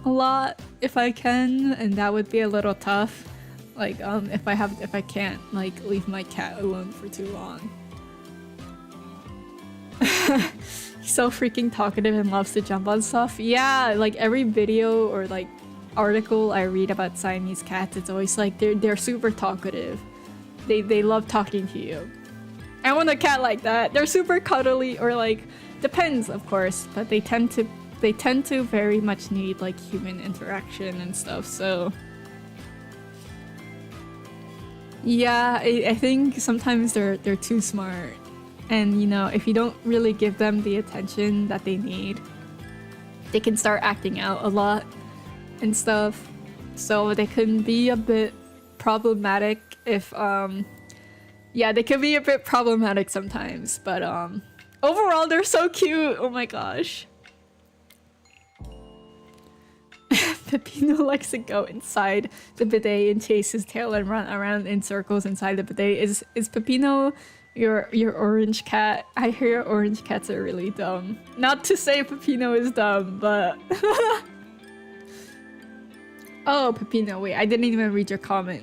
a lot if I can, and that would be a little tough. Like if I can't like leave my cat alone for too long. He's so freaking talkative and loves to jump on stuff. Yeah, like every video or like article I read about Siamese cats, it's always like they're super talkative. They love talking to you. I want a cat like that. They're super cuddly, or like depends, of course, but they tend to very much need like human interaction and stuff. So yeah, I think sometimes they're too smart. And you know, if you don't really give them the attention that they need, they can start acting out a lot and stuff. So they can be a bit problematic if yeah, they can be a bit problematic sometimes, but overall they're so cute. Oh my gosh. Pepino likes to go inside the bidet and chase his tail and run around in circles inside the bidet. Is Pepino your orange cat? I hear orange cats are really dumb. Not to say Pepino is dumb, but oh, Pepino, wait, I didn't even read your comment.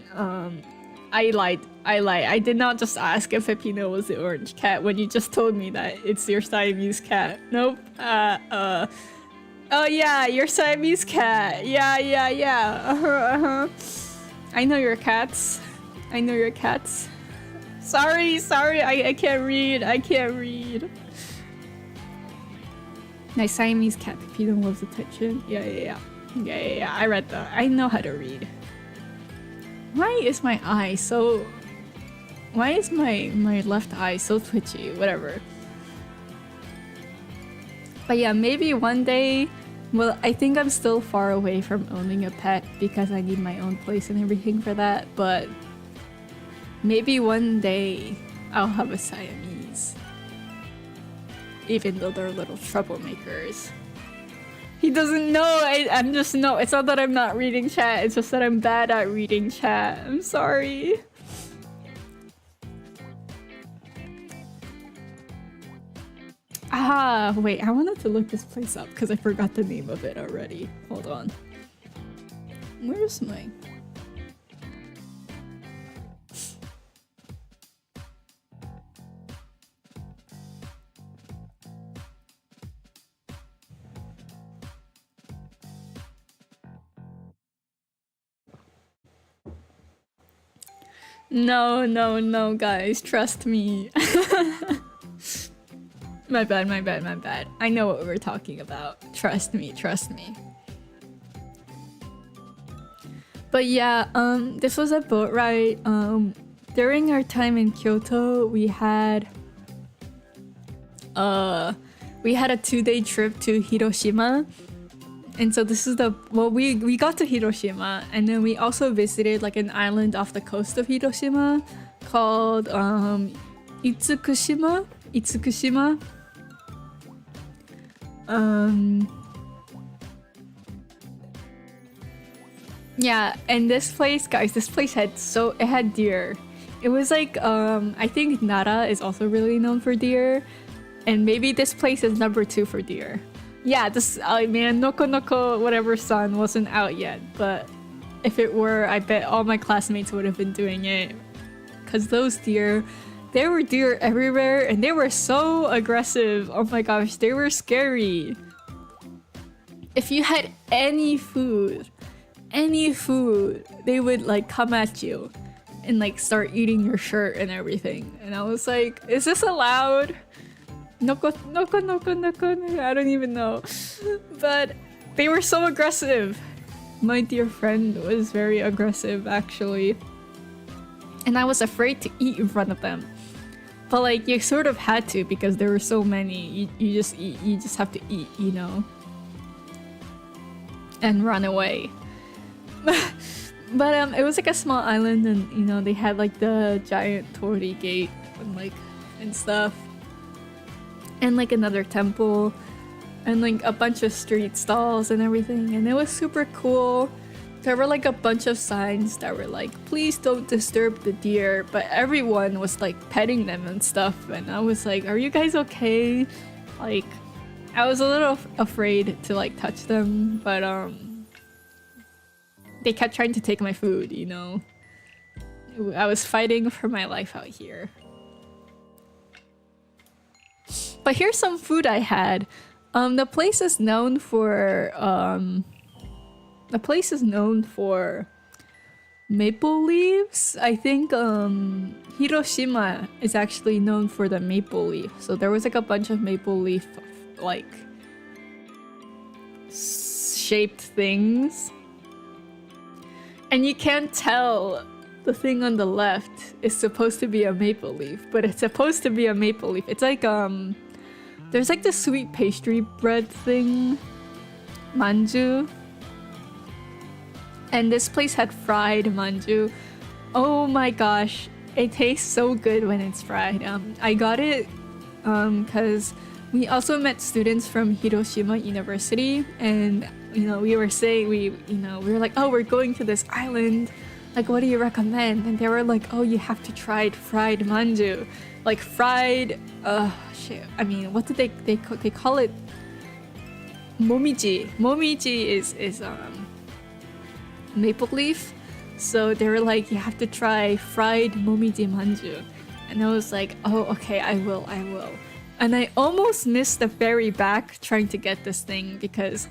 I lied. I did not just ask if Pepino was the orange cat when you just told me that it's your Siamese cat. Nope. Oh yeah, your Siamese cat. Yeah. I know your cats. I know your cats. Sorry, I can't read. I can't read. My Siamese cat Pepino loves attention. Yeah. I read that. I know how to read. Why is my left eye so twitchy? Whatever. But yeah, maybe one day. Well, I think I'm still far away from owning a pet because I need my own place and everything for that, but maybe one day I'll have a Siamese. Even though they're little troublemakers. He doesn't know. I'm just no. It's not that I'm not reading chat. It's just that I'm bad at reading chat. I'm sorry. Ah, wait. I wanted to look this place up because I forgot the name of it already. Hold on. Where's my... No, guys, trust me. My bad. I know what we're talking about. Trust me. But yeah, this was a boat ride. During our time in Kyoto, we had a 2-day trip to Hiroshima. And so this is we got to Hiroshima, and then we also visited like an island off the coast of Hiroshima called Itsukushima. Yeah, and this place, guys, it had deer. It was like I think Nara is also really known for deer, and maybe this place is number 2 for deer. Yeah, this Noko Noko whatever san wasn't out yet, but if it were, I bet all my classmates would have been doing it. Cause those deer, there were deer everywhere, and they were so aggressive. Oh my gosh, they were scary. If you had any food, they would like come at you and like start eating your shirt and everything. And I was like, is this allowed? Noko, I don't even know. But they were so aggressive. My dear friend was very aggressive, actually. And I was afraid to eat in front of them. But like, you sort of had to because there were so many. You just eat, you just have to eat, you know? And run away. But it was like a small island, and you know, they had like the giant torii gate and stuff. And like another temple, and like a bunch of street stalls and everything, and it was super cool. There were like a bunch of signs that were like, please don't disturb the deer, but everyone was like petting them and stuff, and I was like, are you guys okay? Like, I was a little afraid to like touch them, but they kept trying to take my food, you know? I was fighting for my life out here. But here's some food I had. The place is known for maple leaves. I think Hiroshima is actually known for the maple leaf. So there was like a bunch of maple leaf like shaped things. And you can't tell the thing on the left is supposed to be a maple leaf, but it's supposed to be a maple leaf. It's like there's like the sweet pastry bread thing, manju. And this place had fried manju. Oh my gosh, it tastes so good when it's fried. I got it because we also met students from Hiroshima University, and you know, we were like, oh, we're going to this island. Like, what do you recommend? And they were like, oh, you have to try fried manju. Like fried, shit. I mean, what did they call it? Momiji. Momiji is maple leaf. So they were like, you have to try fried momiji manju. And I was like, oh, okay, I will. And I almost missed the ferry back trying to get this thing because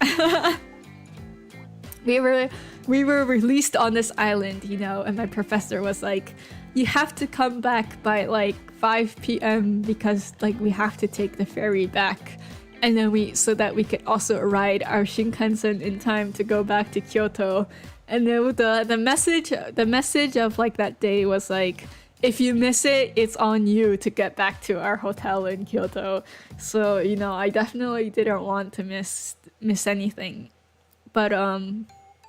we were released on this island, you know, and my professor was like, you have to come back by like 5 p.m. because like we have to take the ferry back, and then so that we could also ride our Shinkansen in time to go back to Kyoto. And then the message of like that day was like, if you miss it, it's on you to get back to our hotel in Kyoto. So, you know, I definitely didn't want to miss anything. But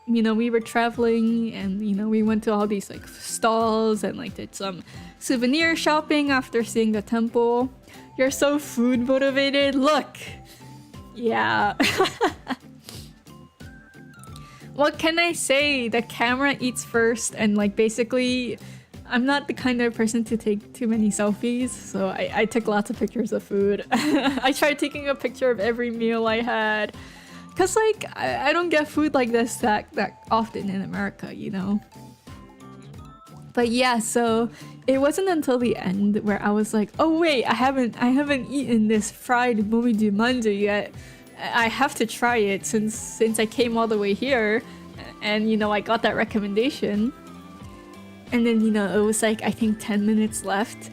you know, we were traveling, and you know, we went to all these like stalls and like did some souvenir shopping after seeing the temple. You're so food motivated. Look. Yeah. What can I say? The camera eats first, and like basically I'm not the kind of person to take too many selfies, so I took lots of pictures of food. I tried taking a picture of every meal I had. Cause like I don't get food like this that often in America, you know. But yeah, so it wasn't until the end where I was like, oh wait, I haven't eaten this fried momiji manju yet. I have to try it since I came all the way here, and you know, I got that recommendation. And then, it was like, I think 10 minutes left.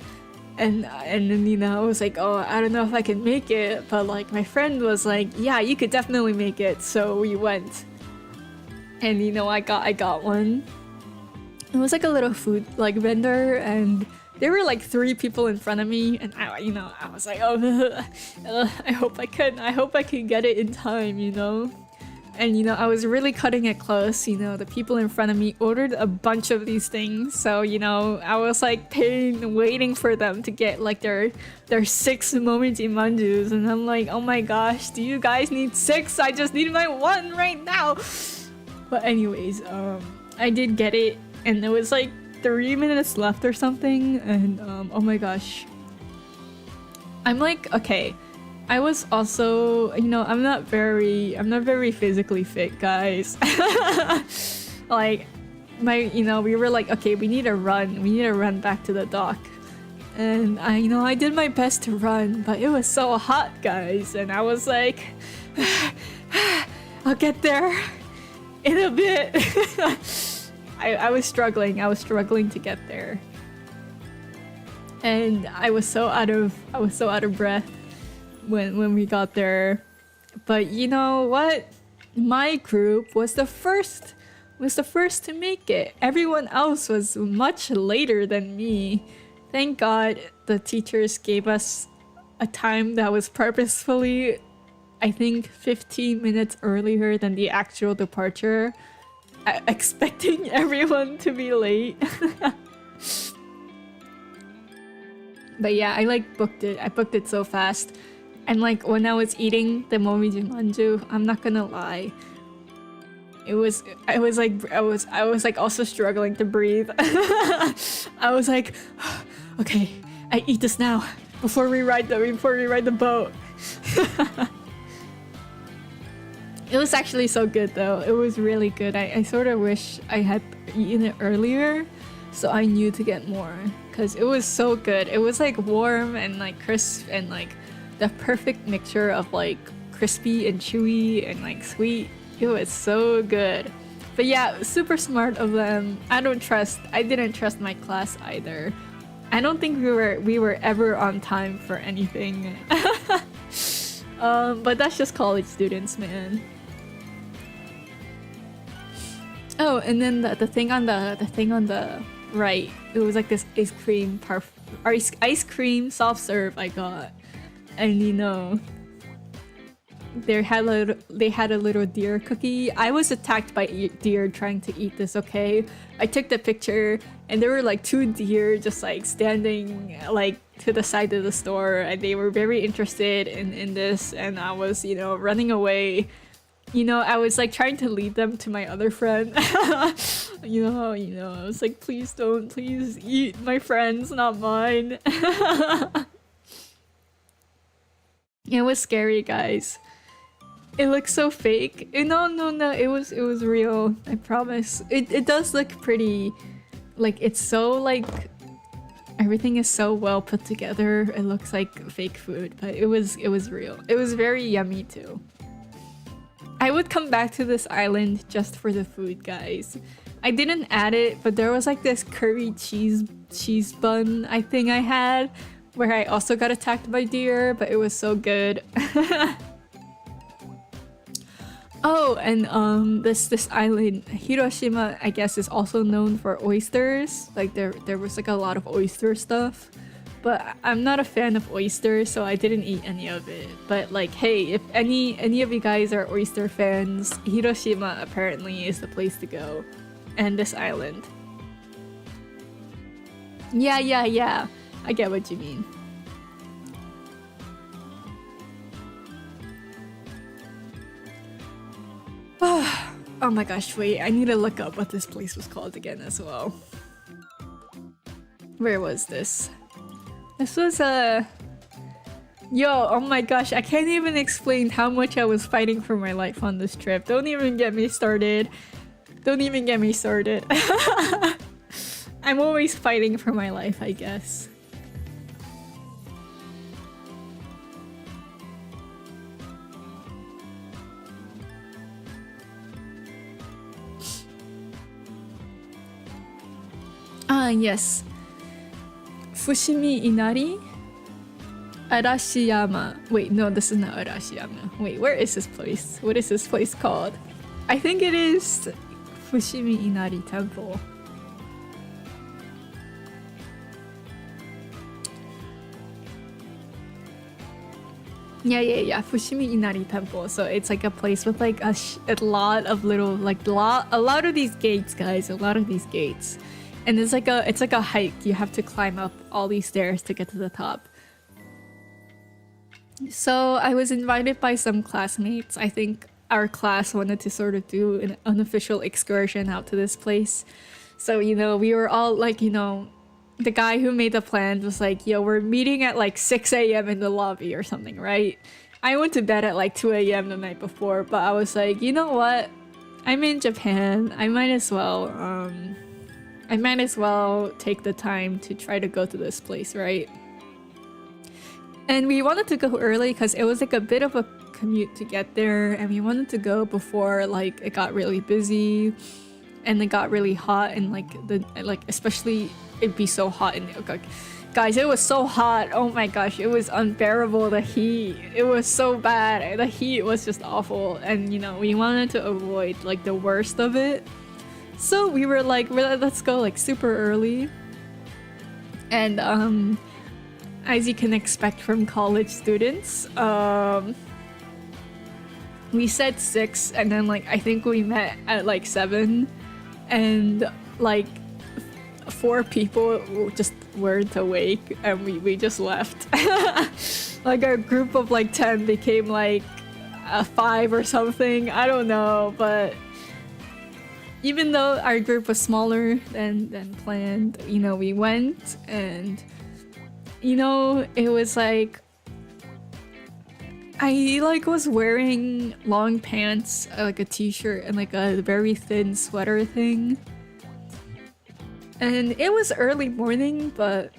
And then, I was like, oh, I don't know if I can make it. But like, my friend was like, yeah, you could definitely make it. So we went. And, I got one. It was like a little food like vendor, and there were like 3 people in front of me, and I was like, oh, I hope I could get it in time, And I was really cutting it close. The people in front of me ordered a bunch of these things, so I was like waiting for them to get like their 6 momiji manjus, and I'm like, oh my gosh, do you guys need 6? I just need my 1 right now. But anyways, I did get it, and there was like 3 minutes left or something, and oh my gosh, I'm like, okay. I was also, I'm not very physically fit, guys. Like, we were like, okay, we need to run back to the dock. And I did my best to run, but it was so hot, guys. And I was like, I'll get there in a bit. I was struggling to get there. And I was so out of breath when we got there. But you know what? My group was the first to make it. Everyone else was much later than me. Thank God the teachers gave us a time that was purposefully, I think, 15 minutes earlier than the actual departure, expecting everyone to be late. But yeah, I like booked it. I booked it so fast. And like when I was eating the momiji manju, I'm not gonna lie, I was like also struggling to breathe. I was like, okay, I eat this now before we ride the boat. It was actually so good though. It was really good. I sort of wish I had eaten it earlier, so I knew to get more, because it was so good. It was like warm and like crisp and like the perfect mixture of like crispy and chewy and like sweet. It was so good. But yeah, super smart of them. I didn't trust my class either. I don't think we were ever on time for anything. But that's just college students, man. Oh, and then the thing on the right, it was like this ice cream soft serve I got. And they had a little deer cookie. I was attacked by deer trying to eat this, okay? I took the picture and there were like 2 deer just like standing like to the side of the store, and they were very interested in this, and I was, running away. I was like trying to lead them to my other friend. I was like, please eat my friends, not mine. It was scary, guys. It looks so fake. No, it was real. I promise. It does look pretty. Like, it's so like everything is so well put together. It looks like fake food, but it was real. It was very yummy too. I would come back to this island just for the food, guys. I didn't add it, but there was like this curry cheese bun I think I had, where I also got attacked by deer, but it was so good. Oh, and this island, Hiroshima, I guess, is also known for oysters. Like there was like a lot of oyster stuff, but I'm not a fan of oysters, so I didn't eat any of it. But like, hey, if any of you guys are oyster fans, Hiroshima apparently is the place to go, and this island. Yeah. I get what you mean. Oh my gosh, wait, I need to look up what this place was called again as well. Where was this? This was Yo, oh my gosh, I can't even explain how much I was fighting for my life on this trip. Don't even get me started. I'm always fighting for my life, I guess. Yes. Fushimi Inari? Arashiyama. Wait, no, this is not Arashiyama. Wait, where is this place? What is this place called? I think it is Fushimi Inari Temple. Yeah. Fushimi Inari Temple. So it's like a place with like a lot of little like a lot of these gates, guys. A lot of these gates, and it's like a hike. You have to climb up all these stairs to get to the top. So I was invited by some classmates. I think our class wanted to sort of do an unofficial excursion out to this place. So we were all like the guy who made the plan was like, yo, we're meeting at like 6 a.m. in the lobby or something, right? I went to bed at like 2 a.m. the night before, but I was like, you know what? I'm in Japan. I might as well take the time to try to go to this place, right? And we wanted to go early because it was like a bit of a commute to get there, and we wanted to go before like it got really busy and it got really hot, and like especially it'd be so hot in the guys, it was so hot. Oh my gosh, it was unbearable. The heat, it was so bad. The heat was just awful, and we wanted to avoid like the worst of it. So we were like, let's go like super early. And as you can expect from college students, we said 6, and then like I think we met at like 7, and like 4 people just weren't awake, and we just left. Like our group of like 10 became like 5 or something. I don't know, but even though our group was smaller than planned, we went, and it was like I like was wearing long pants, like a t-shirt, and like a very thin sweater thing. And it was early morning, but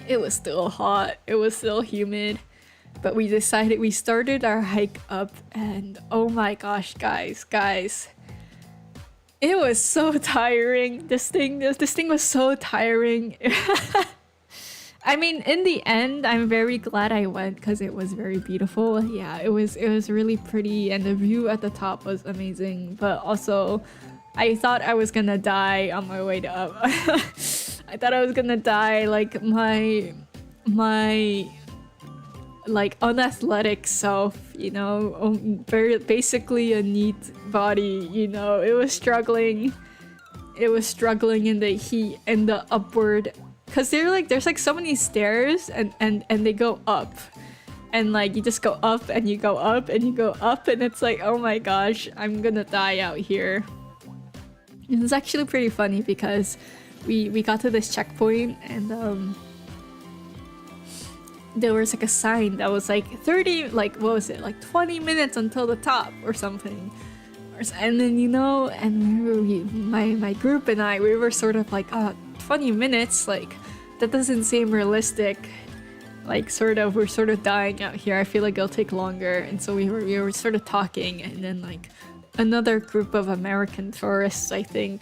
it was still hot. It was still humid. But we started our hike up, and oh my gosh, guys. It was so tiring. This thing was so tiring. I mean, in the end, I'm very glad I went because it was very beautiful. Yeah, it was really pretty, and the view at the top was amazing. But also, I thought I was gonna die on my way up. I thought I was gonna die. Like my like unathletic self, basically a neat body, it was struggling. It was struggling in the heat and the upward, because there's like so many stairs, and they go up, and like you just go up and you go up and you go up, and it's like, oh my gosh, I'm gonna die out here. It was actually pretty funny because we got to this checkpoint, and there was like a sign that was like 30, like what was it, like 20 minutes until the top or something. And then and my group and I, we were sort of like, 20 minutes, like that doesn't seem realistic. Like we're sort of dying out here. I feel like it'll take longer. And so we were sort of talking, and then like another group of American tourists, I think,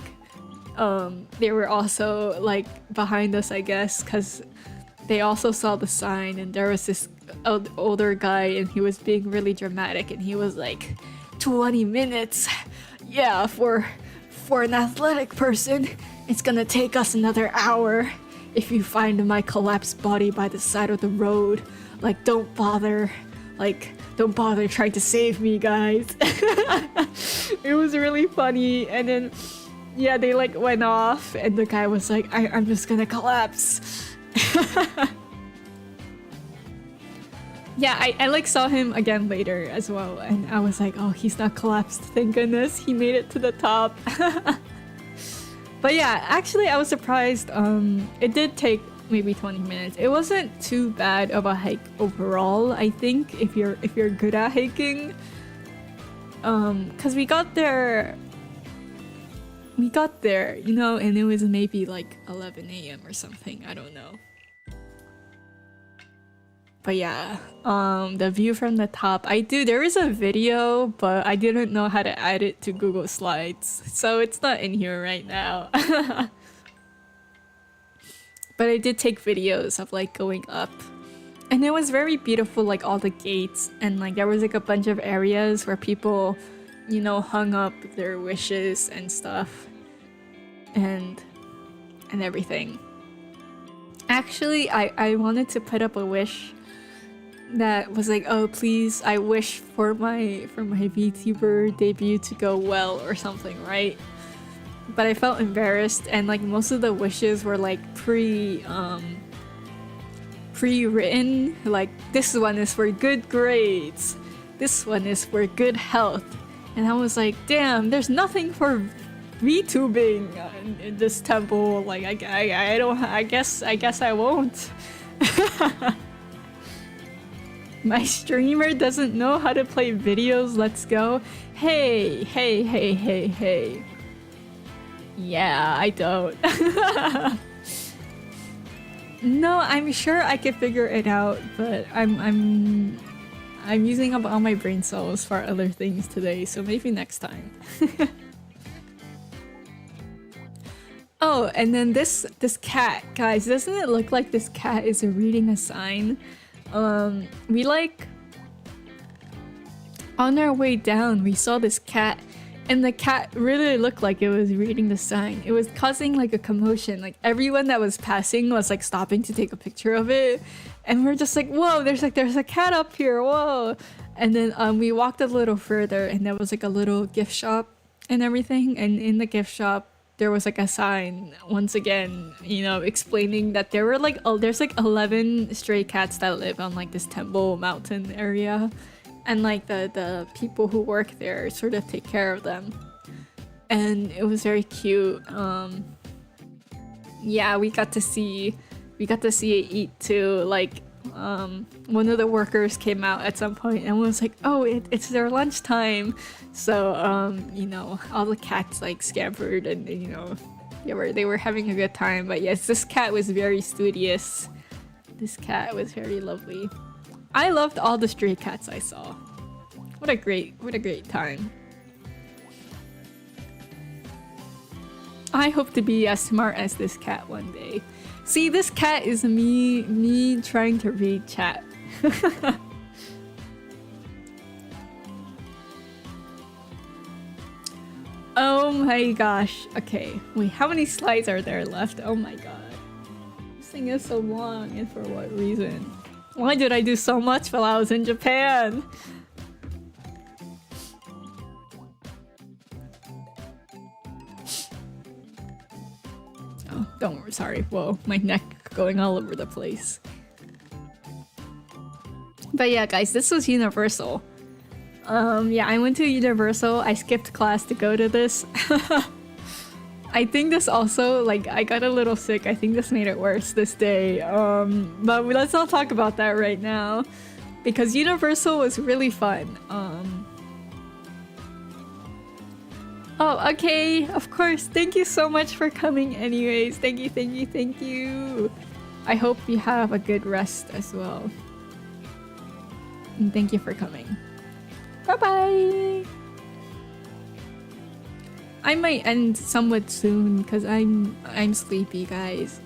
they were also like behind us, I guess, because they also saw the sign, and there was this older guy, and he was being really dramatic, and he was like, 20 minutes? Yeah, for an athletic person, it's gonna take us another hour. If you find my collapsed body by the side of the road, like don't bother trying to save me, guys. It was really funny. And then yeah, they like went off, and the guy was like, I'm just gonna collapse. Yeah, I like saw him again later as well, and I was like, oh, he's not collapsed, thank goodness, he made it to the top. But yeah, actually I was surprised. It did take maybe 20 minutes. It wasn't too bad of a hike overall, I think, if you're good at hiking. Cause we got there, and it was maybe like 11 a.m. or something, I don't know. But yeah, the view from the top, there is a video, but I didn't know how to add it to Google Slides, so it's not in here right now. but I did take videos of like going up. And it was very beautiful, like all the gates, and like there was like a bunch of areas where people, you know, hung up their wishes and stuff. And everything. Actually, I wanted to put up a wish that was like, oh please, I wish for my VTuber debut to go well or something, right? But I felt embarrassed, and like most of the wishes were like pre-written, like this one is for good grades, this one is for good health, and I was like, damn, there's nothing for VTubing in this temple. Like I don't. I guess I won't. My streamer doesn't know how to play videos. Let's go. Hey. Yeah, I don't. No, I'm sure I could figure it out, but I'm using up all my brain cells for other things today, so maybe next time. Oh, and then this cat, guys, doesn't it look like this cat is reading a sign? We like on our way down, we saw this cat, and the cat really looked like it was reading the sign. It was causing like a commotion. Like everyone that was passing was like stopping to take a picture of it, and we're just like, whoa, there's a cat up here, whoa. And then we walked a little further, and there was like a little gift shop and everything, and in the gift shop there was like a sign once again, you know, explaining that there were like there's like 11 stray cats that live on like this temple mountain area, and like the people who work there sort of take care of them, and it was very cute. Yeah, we got to see it eat too. Like one of the workers came out at some point and was like, oh, it's their lunchtime. So you know, all the cats like scampered, and you know, they were having a good time. But yes, this cat was very studious. This cat was very lovely. I loved all the stray cats I saw. What a great time. I hope to be as smart as this cat one day. See, this cat is me trying to read chat. Oh my gosh. Okay, wait, how many slides are there left? Oh my god. This thing is so long, and for what reason? Why did I do so much while I was in Japan? Oh, don't worry, sorry. Whoa, my neck going all over the place. But yeah, guys, this was Universal. Yeah, I went to Universal. I skipped class to go to this. I think this also, like, I got a little sick. I think this made it worse this day. But let's not talk about that right now, because Universal was really fun. Oh, okay, of course. Thank you so much for coming anyways. Thank you. I hope you have a good rest as well. And thank you for coming. Bye-bye! I might end somewhat soon because I'm sleepy, guys.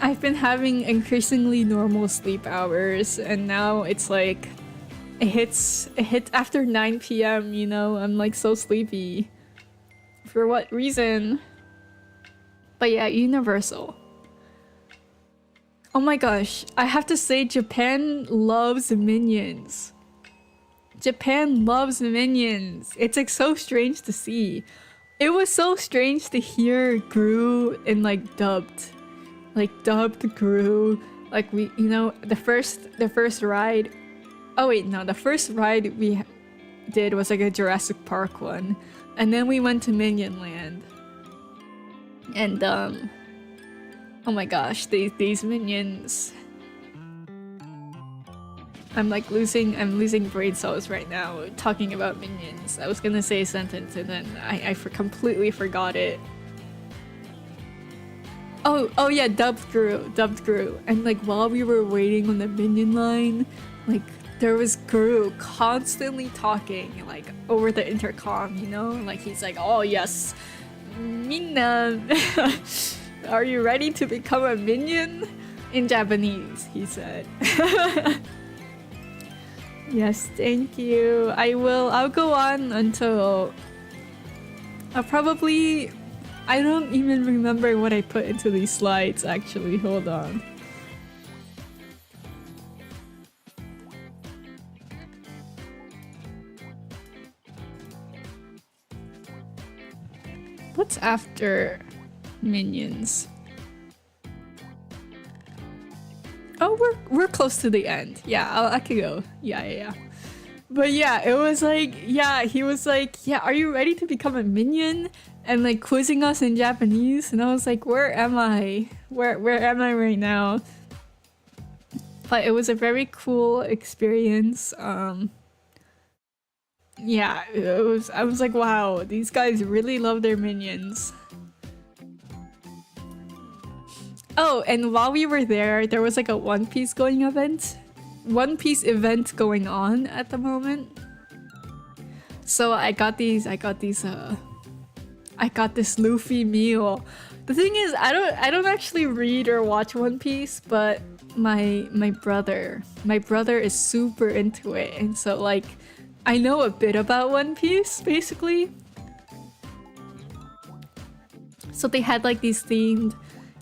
I've been having increasingly normal sleep hours, and now it's like it hits after 9 p.m, you know? I'm like so sleepy. For what reason? But yeah, Universal. Oh my gosh, I have to say Japan loves Minions. Japan loves Minions. It's like so strange to see. It was so strange to hear Gru in like dubbed Gru. Like we, you know, the first ride. Oh wait, no, the first ride we did was like a Jurassic Park one, and then we went to Minion Land. And oh my gosh, these Minions. I'm losing brain cells right now talking about Minions. I was gonna say a sentence and then I completely forgot it. Oh yeah, dubbed Gru. And like while we were waiting on the Minion line, like there was Gru constantly talking like over the intercom, you know? Like he's like, oh yes, Minna. Are you ready to become a minion? In Japanese, he said. Yes, thank you. I'll go on until I'll probably, I don't even remember what I put into these slides actually. Hold on. What's after minions? Oh, we're close to the end. Yeah, I could go. Yeah. But yeah, it was like, yeah, he was like, yeah, are you ready to become a minion? And like quizzing us in Japanese, and I was like, where am I? Where am I right now? But it was a very cool experience. Yeah, it was. I was like, wow, these guys really love their minions. Oh, and while we were there was like a One Piece going event. One Piece event going on at the moment. So I got this Luffy meal. The thing is, I don't actually read or watch One Piece, but my brother is super into it, and so like I know a bit about One Piece basically. So they had like these themed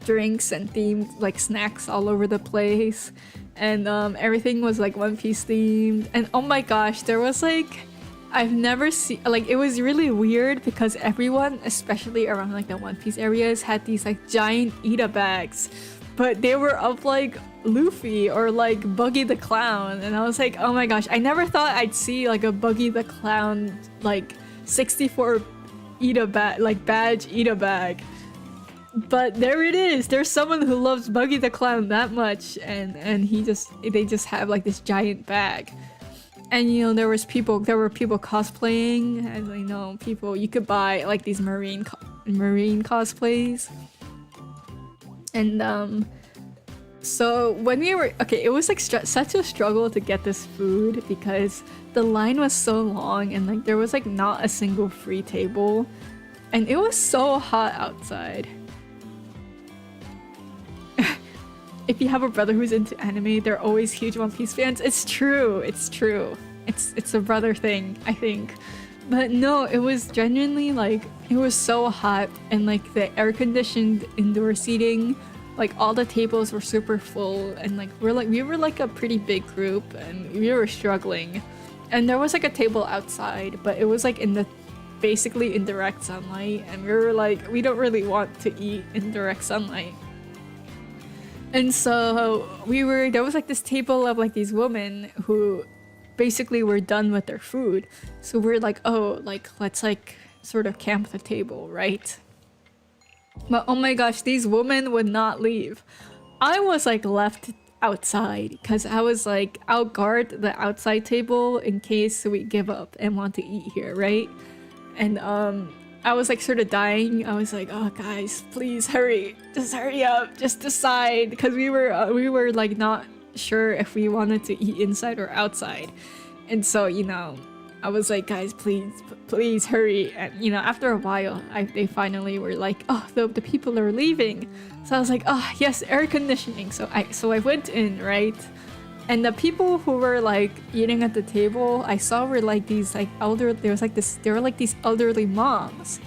drinks and themed like snacks all over the place, and everything was like One Piece themed. And oh my gosh, there was like, I've never seen, like, it was really weird because everyone, especially around like the One Piece areas, had these like giant Ita bags, but they were of like Luffy or like Buggy the Clown, and I was like, oh my gosh, I never thought I'd see like a Buggy the Clown like 64 Ita bag, like badge Ita bag. But there it is. There's someone who loves Buggy the Clown that much, and they just have like this giant bag. And you know, there were people cosplaying, and you know, you could buy like these marine cosplays. And so when we were, okay, it was like such a struggle to get this food because the line was so long, and like there was like not a single free table, and it was so hot outside. If you have a brother who's into anime, they're always huge One Piece fans. It's true. It's a brother thing, I think. But no, it was genuinely like, it was so hot, and like the air-conditioned indoor seating, like all the tables were super full, and like we were like a pretty big group, and we were struggling. And there was like a table outside, but it was like basically in direct sunlight, and we were like, we don't really want to eat in direct sunlight. And so there was like this table of like these women who basically were done with their food. So we're like, oh, like let's like sort of camp the table, right? But oh my gosh, these women would not leave. I was like left outside because I was like, I'll guard the outside table in case we give up and want to eat here, right? And I was like sort of dying. I was like, oh guys, please hurry, just hurry up, just decide, because we were like not sure if we wanted to eat inside or outside. And so, you know, I was like, guys, please hurry. And you know, after a while, they finally were like, oh, the people are leaving. So I was like, oh yes, air conditioning. So I went in, right? And the people who were like eating at the table, I saw were like these like they were like these elderly moms,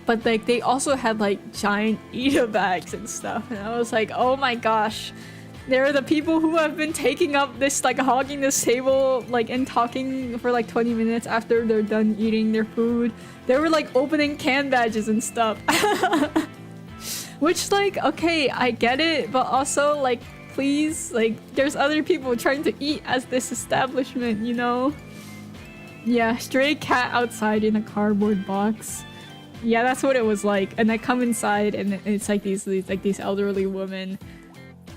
but like they also had like giant Ita bags and stuff. And I was like, oh my gosh, they're the people who have been taking up this, like hogging this table, like and talking for like 20 minutes after they're done eating their food. They were like opening can badges and stuff. Which like, okay, I get it, but also like, please, like, there's other people trying to eat at this establishment, you know? Yeah, stray cat outside in a cardboard box. Yeah, that's what it was like. And I come inside, and it's like these elderly women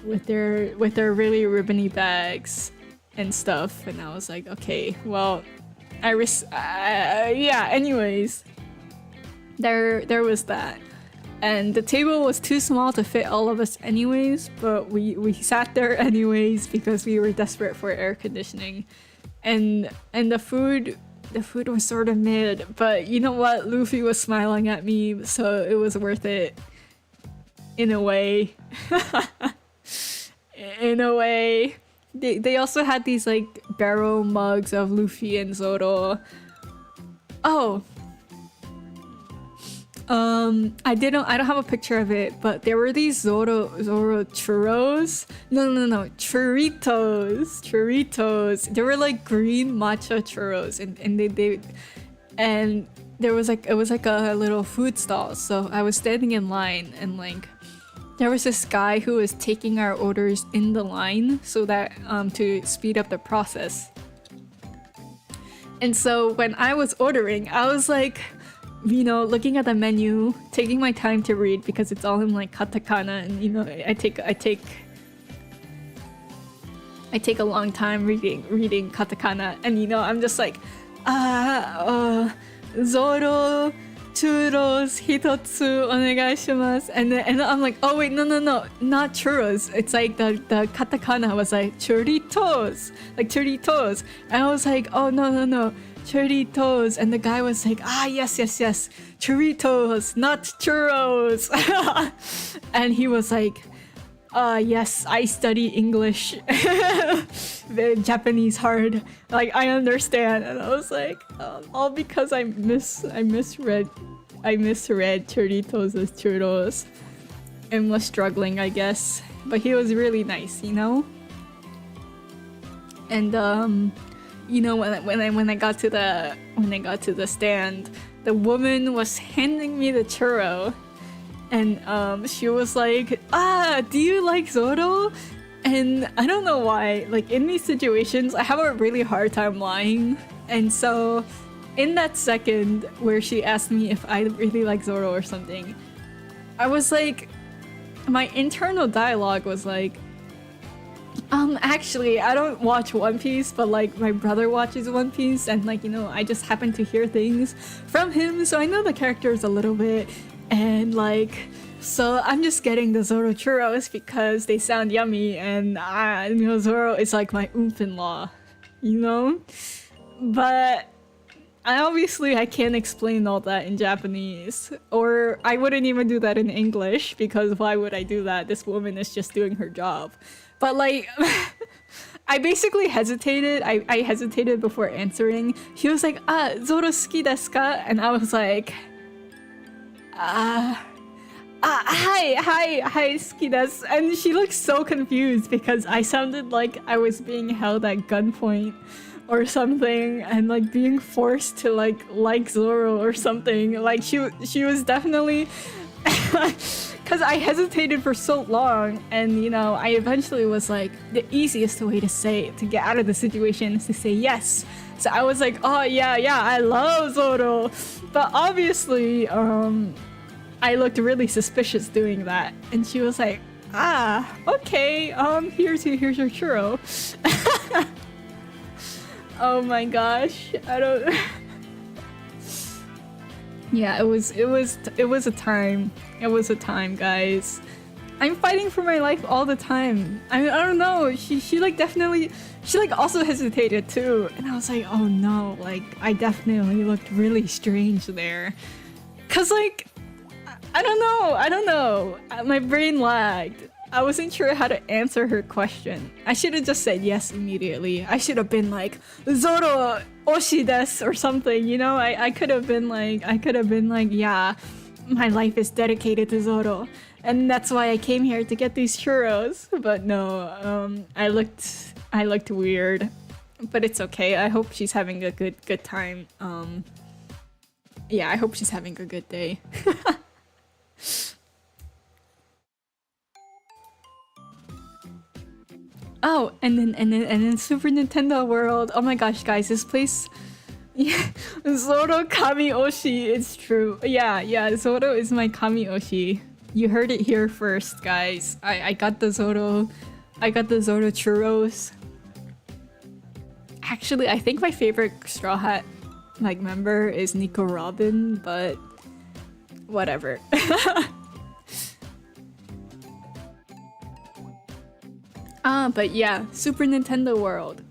with their really ribbony bags and stuff. And I was like, okay, well, yeah. Anyways, there was that. And the table was too small to fit all of us anyways, but we sat there anyways because we were desperate for air conditioning. And the food was sort of mid, but you know what? Luffy was smiling at me, so it was worth it. in a way. In a way. They also had these like barrel mugs of Luffy and Zoro. Oh. I don't have a picture of it, but there were these Zoro churros. No, churritos. They were like green matcha churros, and there was like, it was like a little food stall. So I was standing in line, and like there was this guy who was taking our orders in the line so that to speed up the process. And so when I was ordering, I was like, you know, looking at the menu, taking my time to read because it's all in like katakana, and you know, I take a long time reading katakana, and you know, I'm just like, Zoro churros hitotsu onegaishimasu, and I'm like, oh wait, no, not churros. It's like the katakana was like churritos, and I was like, oh no, churritos, and the guy was like, yes, churritos, not churros. And he was like, yes, I study English. The Japanese hard, like I understand. And I was like, all because I misread churritos as churros and was struggling, I guess. But he was really nice, you know. And you know, when I got to the stand, the woman was handing me the churro, and she was like, do you like Zoro? And I don't know why, like in these situations I have a really hard time lying, and so in that second where she asked me if I really like Zoro or something, I was like, my internal dialogue was like, actually, I don't watch One Piece, but like my brother watches One Piece, and like, you know, I just happen to hear things from him, so I know the characters a little bit, and like, so I'm just getting the Zoro churros because they sound yummy, and you know, Zoro is like my oomph-in-law, you know? But I can't explain all that in Japanese, or I wouldn't even do that in English, because why would I do that? This woman is just doing her job. But like, I basically hesitated. I hesitated before answering. She was like, Zoro suki desu ka? And I was like, hi, suki desu. And she looked so confused because I sounded like I was being held at gunpoint or something, and like being forced to like Zoro or something. Like she was definitely because I hesitated for so long, and you know, I eventually was like, the easiest way to get out of the situation is to say yes. So I was like, oh yeah, I love Zoro. But obviously, I looked really suspicious doing that, and she was like, okay, here's your churro. Oh my gosh, I don't. Yeah, it was a time. It was a time, guys. I'm fighting for my life all the time. I don't know. She like definitely, she like also hesitated too, and I was like, oh no, like I definitely looked really strange there, cause like I don't know. My brain lagged. I wasn't sure how to answer her question. I should have just said yes immediately. I should have been like, Zoro oshi desu or something, you know? I could have been like, yeah, my life is dedicated to Zoro, and that's why I came here to get these churros. But no, I looked weird, but it's okay. I hope she's having a good time. Yeah, I hope she's having a good day. Oh, and then Super Nintendo World. Oh my gosh, guys, this place. Yeah, Zoro Kami Oshi. It's true. Yeah. Zoro is my Kami Oshi. You heard it here first, guys. I got the Zoro. I got the Zoro churros. Actually, I think my favorite Straw Hat like member is Nico Robin, but whatever. But yeah, Super Nintendo World.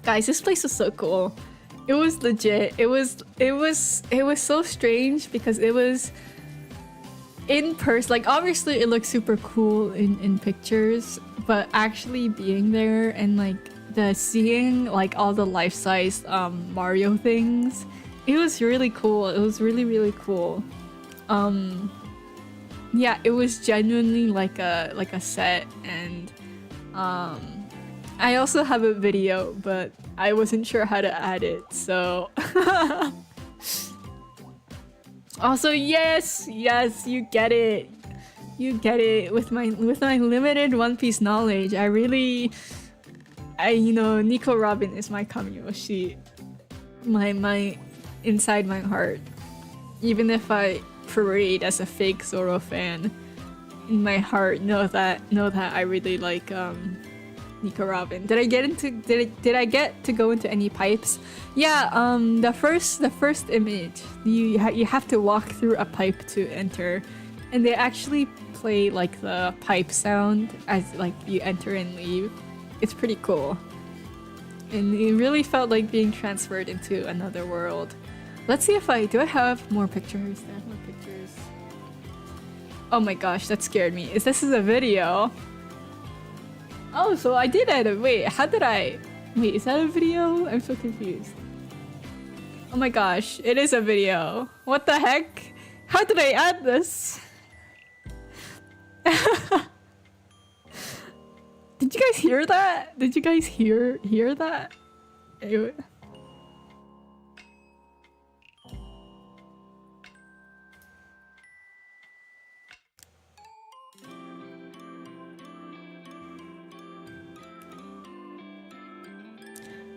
Guys, this place was so cool. It was legit. It was so strange because it was in person, like obviously it looks super cool in pictures, but actually being there and like the seeing like all the life-size Mario things, it was really cool. It was really cool. Yeah, it was genuinely like a set, and I also have a video, but I wasn't sure how to add it, so also yes, you get it. You get it. With my limited One Piece knowledge, you know, Nico Robin is my Kamiyoshi. My inside my heart. Even if I parade as a fake Zoro fan, in my heart know that I really like Nico Robin. Did I get to go into any pipes? Yeah, the first image, you have to walk through a pipe to enter, and they actually play like the pipe sound as like you enter and leave. It's pretty cool, and it really felt like being transferred into another world. Let's see if I have more pictures. I have more pictures. Oh my gosh, that scared me. This is a video? Oh, so I did edit. Wait, how did I? Wait, is that a video? I'm so confused. Oh my gosh, it is a video. What the heck? How did I add this? Did you guys hear that? Did you guys hear that? Anyway.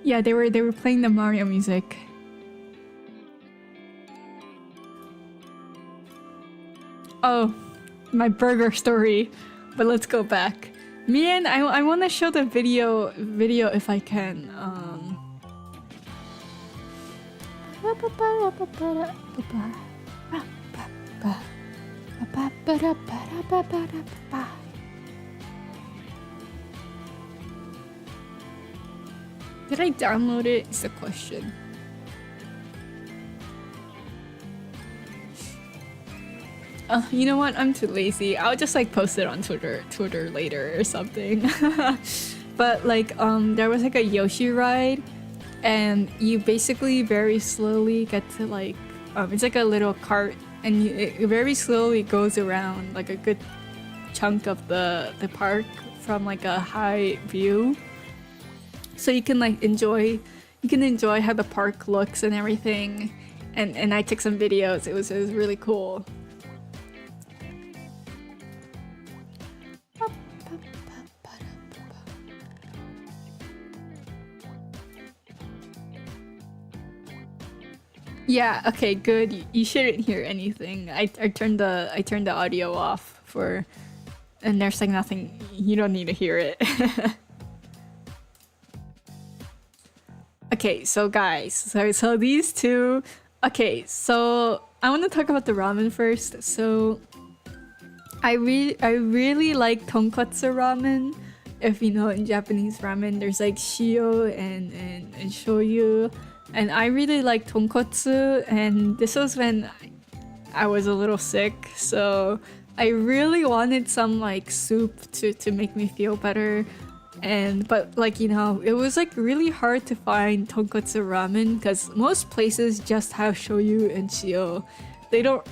Yeah, they were playing the Mario music. Oh, my burger story. But let's go back. Man, I want to show the video if I can. Did I download it? Is the question. You know what? I'm too lazy. I'll just like post it on Twitter later or something. But like there was like a Yoshi ride, and you basically very slowly get to like it's like a little cart, and it very slowly goes around like a good chunk of the park from like a high view. So you can like enjoy how the park looks and everything. And I took some videos. It was really cool. Yeah, okay, good. You shouldn't hear anything. I turned the audio off for, and there's like nothing. You don't need to hear it. Okay, so guys, so these two. Okay, so I want to talk about the ramen first. So I really like tonkotsu ramen. If you know, in Japanese ramen, there's like shio and shoyu. And I really like tonkotsu, and this was when I was a little sick, so I really wanted some like soup to make me feel better. But like, you know, it was like really hard to find tonkotsu ramen because most places just have shoyu and shio. They don't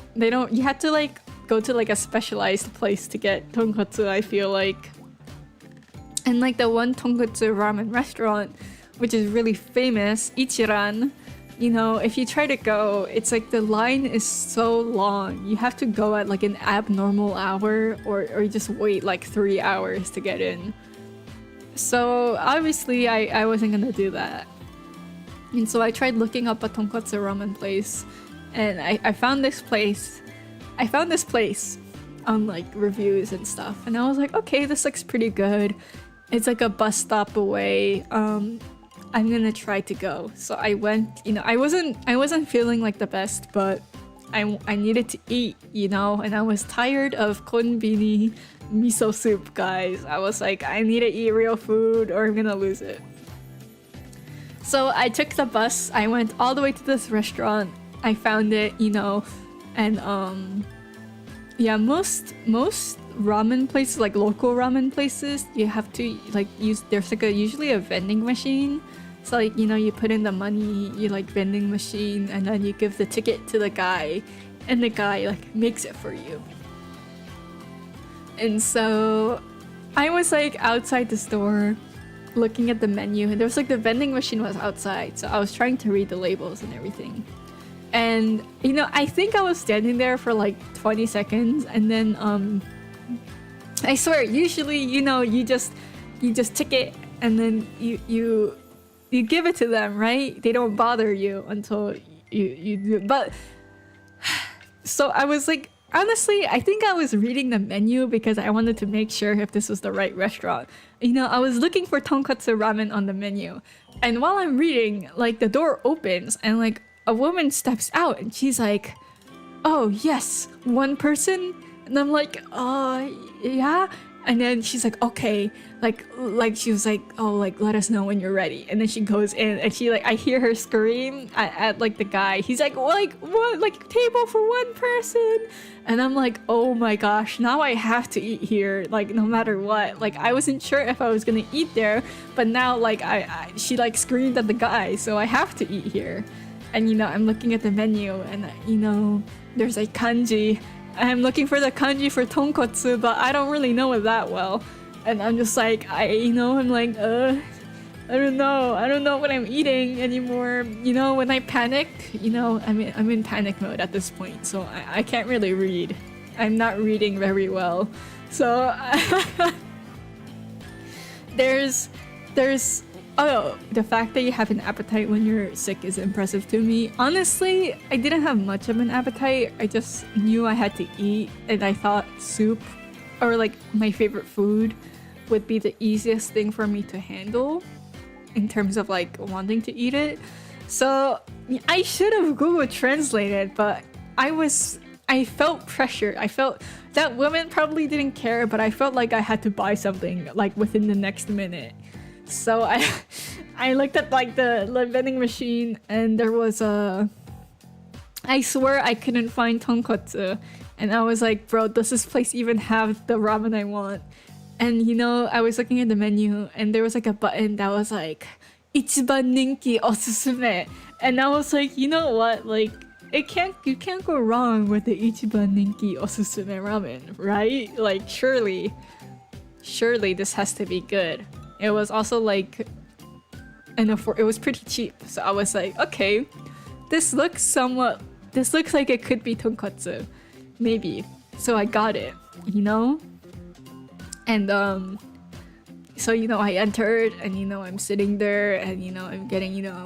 you have to like go to like a specialized place to get tonkotsu, I feel like. And like the one tonkotsu ramen restaurant, which is really famous, Ichiran, you know, if you try to go, it's like the line is so long. You have to go at like an abnormal hour or just wait like 3 hours to get in. So obviously I wasn't gonna do that. And so I tried looking up a tonkotsu ramen place, and I found this place. I found this place on like reviews and stuff, and I was like, okay, this looks pretty good. It's like a bus stop away. I'm gonna try to go. So I went, you know, I wasn't feeling like the best, but I needed to eat, you know, and I was tired of konbini miso soup, guys. I was like, I need to eat real food or I'm gonna lose it. So I took the bus, I went all the way to this restaurant, I found it, you know, and yeah, most ramen places, like local ramen places, you have to like use, there's like usually a vending machine. So like, you know, you put in the money, you like vending machine, and then you give the ticket to the guy, and the guy like makes it for you. And so I was like outside the store looking at the menu, and there was like the vending machine was outside, so I was trying to read the labels and everything. And you know, I think I was standing there for like 20 seconds, and then I swear, usually, you know, you just ticket, and then you give it to them, right? They don't bother you until you do. But so I was like, honestly, I think I was reading the menu because I wanted to make sure if this was the right restaurant. You know, I was looking for tonkatsu ramen on the menu, and while I'm reading, like the door opens and like a woman steps out, and she's like, "Oh yes, one person," and I'm like, yeah." And then she's like, okay, like she was like, oh, like let us know when you're ready. And then she goes in, and she like, I hear her scream at like the guy. He's like, what, like table for one person. And I'm like, oh my gosh, now I have to eat here, like no matter what. Like I wasn't sure if I was gonna eat there, but now like she like screamed at the guy, so I have to eat here. And you know, I'm looking at the menu, and you know, there's like kanji. I'm looking for the kanji for tonkotsu, but I don't really know it that well. And I'm just like, I'm like, I don't know what I'm eating anymore. You know, when I panic, you know, I'm in panic mode at this point, so I can't really read. I'm not reading very well. So there's the fact that you have an appetite when you're sick is impressive to me. Honestly, I didn't have much of an appetite. I just knew I had to eat, and I thought soup or like my favorite food would be the easiest thing for me to handle in terms of like wanting to eat it. So I should have Google translated, but I felt pressure. I felt that woman probably didn't care, but I felt like I had to buy something like within the next minute. So I looked at like the vending machine, and there was I swear I couldn't find tonkotsu, and I was like, bro, does this place even have the ramen I want? And you know, I was looking at the menu, and there was like a button that was like ichiban ninki osusume, and I was like, you know what, like you can't go wrong with the ichiban ninki osusume ramen, right? Like surely this has to be good. It was also like it was pretty cheap, so I was like, okay, this looks like it could be tonkatsu, maybe. So I got it, you know. And so you know, I entered, and you know, I'm sitting there, and you know, I'm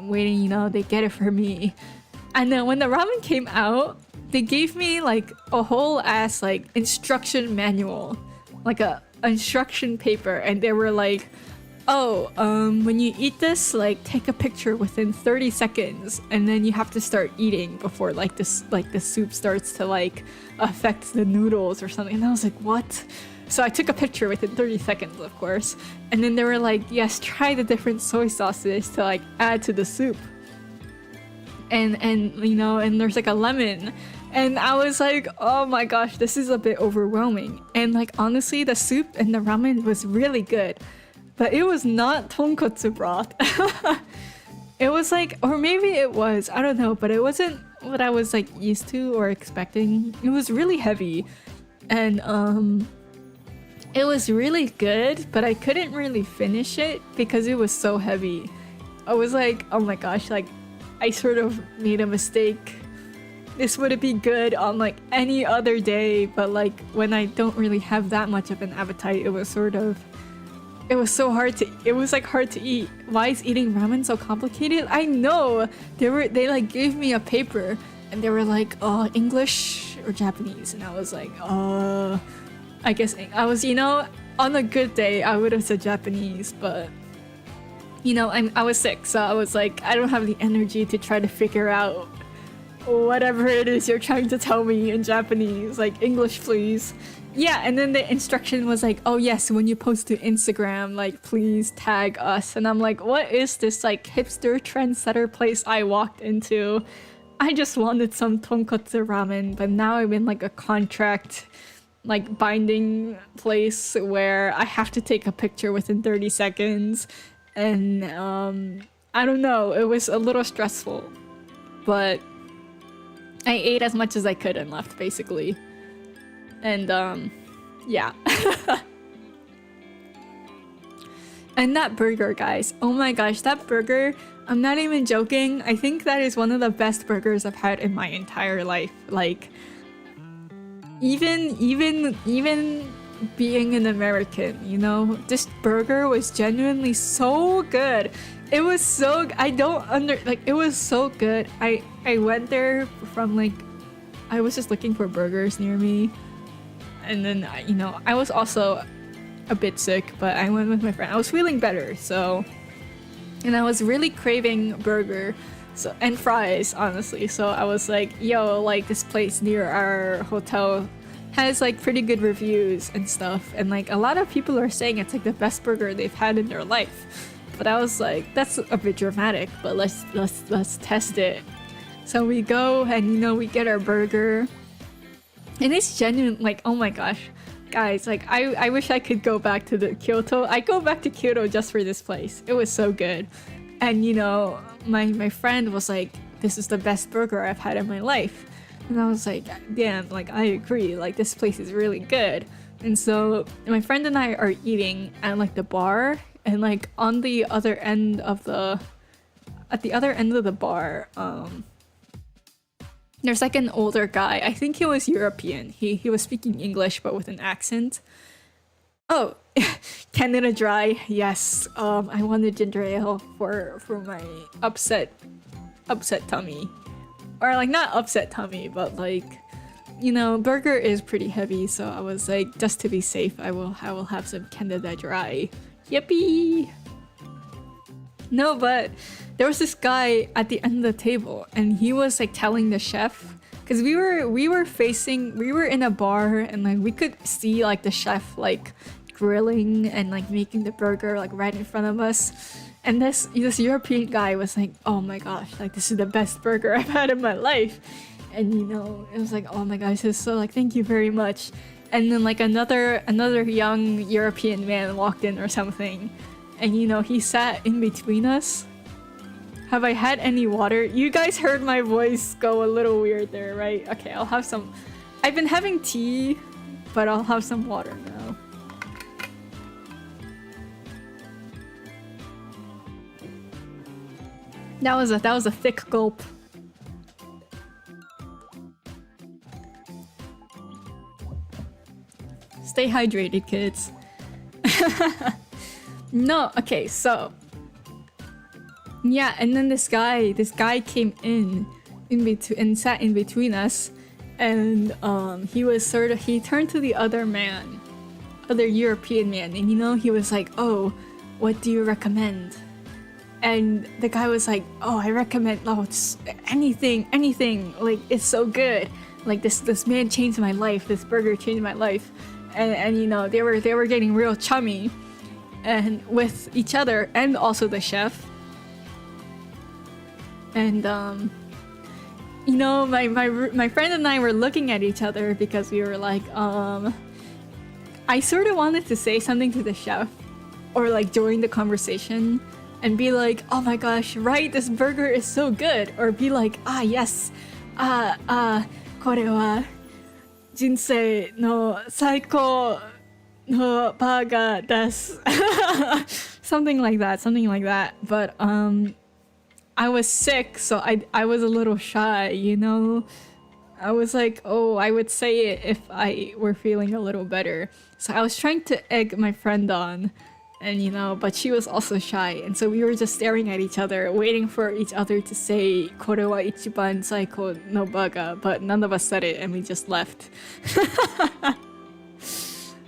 waiting, you know, they get it for me. And then when the ramen came out, they gave me like a whole ass like instruction manual, like a instruction paper, and they were like, oh, when you eat this, like take a picture within 30 seconds, and then you have to start eating before like this, like the soup starts to like affect the noodles or something. And I was like, what? So I took a picture within 30 seconds, of course. And then they were like, yes, try the different soy sauces to like add to the soup. And you know, and there's like a lemon. And I was like, oh my gosh, this is a bit overwhelming. And like honestly, the soup and the ramen was really good. But it was not tonkotsu broth. It was like, or maybe it was, I don't know, but it wasn't what I was like used to or expecting. It was really heavy, and it was really good, but I couldn't really finish it because it was so heavy. I was like, oh my gosh, like I sort of made a mistake. This would be good on like any other day, but like when I don't really have that much of an appetite, it was so hard to eat. Why is eating ramen so complicated? I know. They like gave me a paper, and they were like, English or Japanese, and I was like, I guess I was, you know, on a good day I would have said Japanese, but you know, I was sick, so I was like, I don't have the energy to try to figure out whatever it is you're trying to tell me in Japanese. Like, English please. Yeah, and then the instruction was like, oh yes, when you post to Instagram, like please tag us. And I'm like, what is this like hipster trendsetter place I walked into? I just wanted some tonkotsu ramen, but now I'm in like a contract like binding place where I have to take a picture within 30 seconds, and I don't know, it was a little stressful, but I ate as much as I could and left basically. And yeah. And that burger, guys, oh my gosh, that burger, I'm not even joking, I think that is one of the best burgers I've had in my entire life. Like, even being an American, you know, this burger was genuinely so good. It was so, it was so good. I went there from like, I was just looking for burgers near me, and then you know, I was also a bit sick, but I went with my friend. I was feeling better, so, and I was really craving burger, so, and fries, honestly. So I was like, yo, like this place near our hotel has like pretty good reviews and stuff, and like a lot of people are saying it's like the best burger they've had in their life. But I was like, that's a bit dramatic, but let's test it. So we go and, you know, we get our burger, and it's genuine, like, oh my gosh, guys, like I wish I could go back to the Kyoto. I go back to Kyoto just for this place. It was so good. And you know, my friend was like, this is the best burger I've had in my life. And I was like, damn, like I agree, like this place is really good. And so my friend and I are eating at like the bar, and like on the other end of the bar, there's like an older guy. I think he was European. He was speaking English but with an accent. Oh, Canada Dry. Yes. I wanted ginger ale for my upset tummy, or like not upset tummy, but like, you know, burger is pretty heavy. So I was like, just to be safe, I will have some Canada Dry. Yippee! No, but there was this guy at the end of the table, and he was like telling the chef, because we were in a bar, and like we could see like the chef like grilling and like making the burger like right in front of us, and this European guy was like, oh my gosh, like this is the best burger I've had in my life. And you know, it was like, oh my gosh, it's so like, thank you very much. And then like another young European man walked in or something, and you know, he sat in between us. Have I had any water? You guys heard my voice go a little weird there, right? Okay, I'll have some. I've been having tea, but I'll have some water now. That was a thick gulp. Stay hydrated, kids. No, okay, so yeah, and then this guy came in between and sat in between us, and he turned to the other European man, and you know, he was like, oh, what do you recommend? And the guy was like, oh, I recommend anything, like it's so good, like this man changed my life, this burger changed my life. And you know, they were getting real chummy and with each other, and also the chef. And you know, my friend and I were looking at each other because we were like, I sort of wanted to say something to the chef, or like join the conversation and be like, oh my gosh, right, this burger is so good, or be like, ah yes, kore wa jinsei no saiko no burger desu. something like that. But I was sick, so I was a little shy, you know. I was like, oh, I would say it if I were feeling a little better. So I was trying to egg my friend on, and you know, but she was also shy, and so we were just staring at each other, waiting for each other to say "Kore wa ichiban saiko no burger," but none of us said it, and we just left.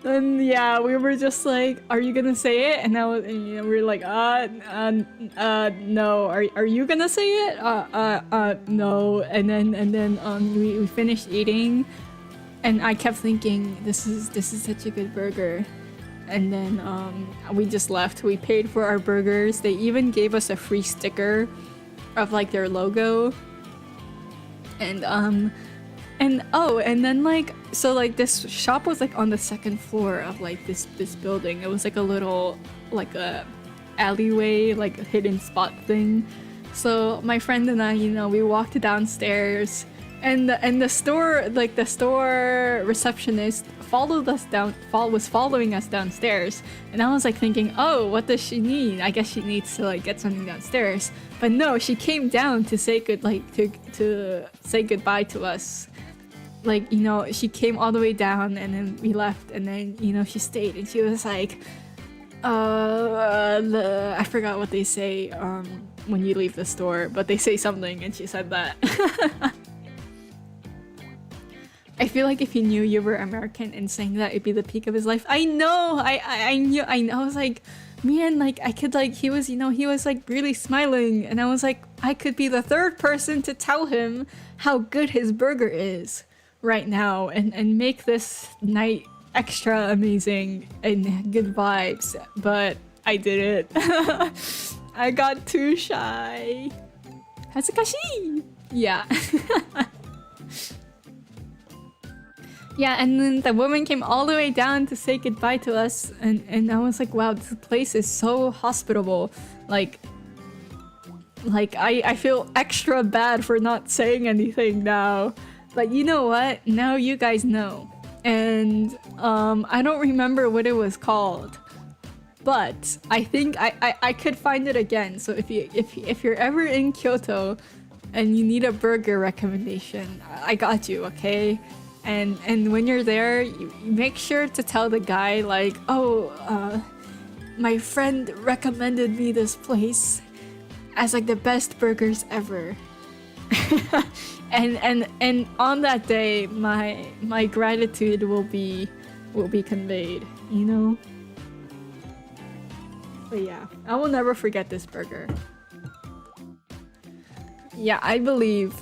And yeah, we were just like, "Are you gonna say it?" And you know, we were like, no. Are you gonna say it? No." And then we finished eating, and I kept thinking, this is such a good burger. And then we just left. We paid for our burgers. They even gave us a free sticker of like their logo. and oh, and then like, so like this shop was like on the second floor of like this building. It was like a little, like a alleyway, like a hidden spot thing. So my friend and I, you know, we walked downstairs, and the store, like the store receptionist followed us down, was following us downstairs, and I was like thinking, oh, what does she need? I guess she needs to like get something downstairs. But no, she came down to say to say goodbye to us. Like, you know, she came all the way down, and then we left, and then, you know, she stayed, and she was like, I forgot what they say when you leave the store, but they say something, and she said that. I feel like if he knew you were American and saying that, it'd be the peak of his life. I know, I knew, I was like, man, like, I could like, he was, you know, he was like really smiling, and I was like, I could be the third person to tell him how good his burger is right now, and make this night extra amazing and good vibes, but I did it. I got too shy. Hazukashi! Yeah. Yeah, and then the woman came all the way down to say goodbye to us, and I was like, wow, this place is so hospitable. Like I feel extra bad for not saying anything now. But you know what? Now you guys know. And I don't remember what it was called, but I think I could find it again. So if you're ever in Kyoto and you need a burger recommendation, I got you, okay? And when you're there, you make sure to tell the guy like, oh, my friend recommended me this place as like the best burgers ever. and on that day, my gratitude will be conveyed, you know? But yeah, I will never forget this burger. Yeah, I believe.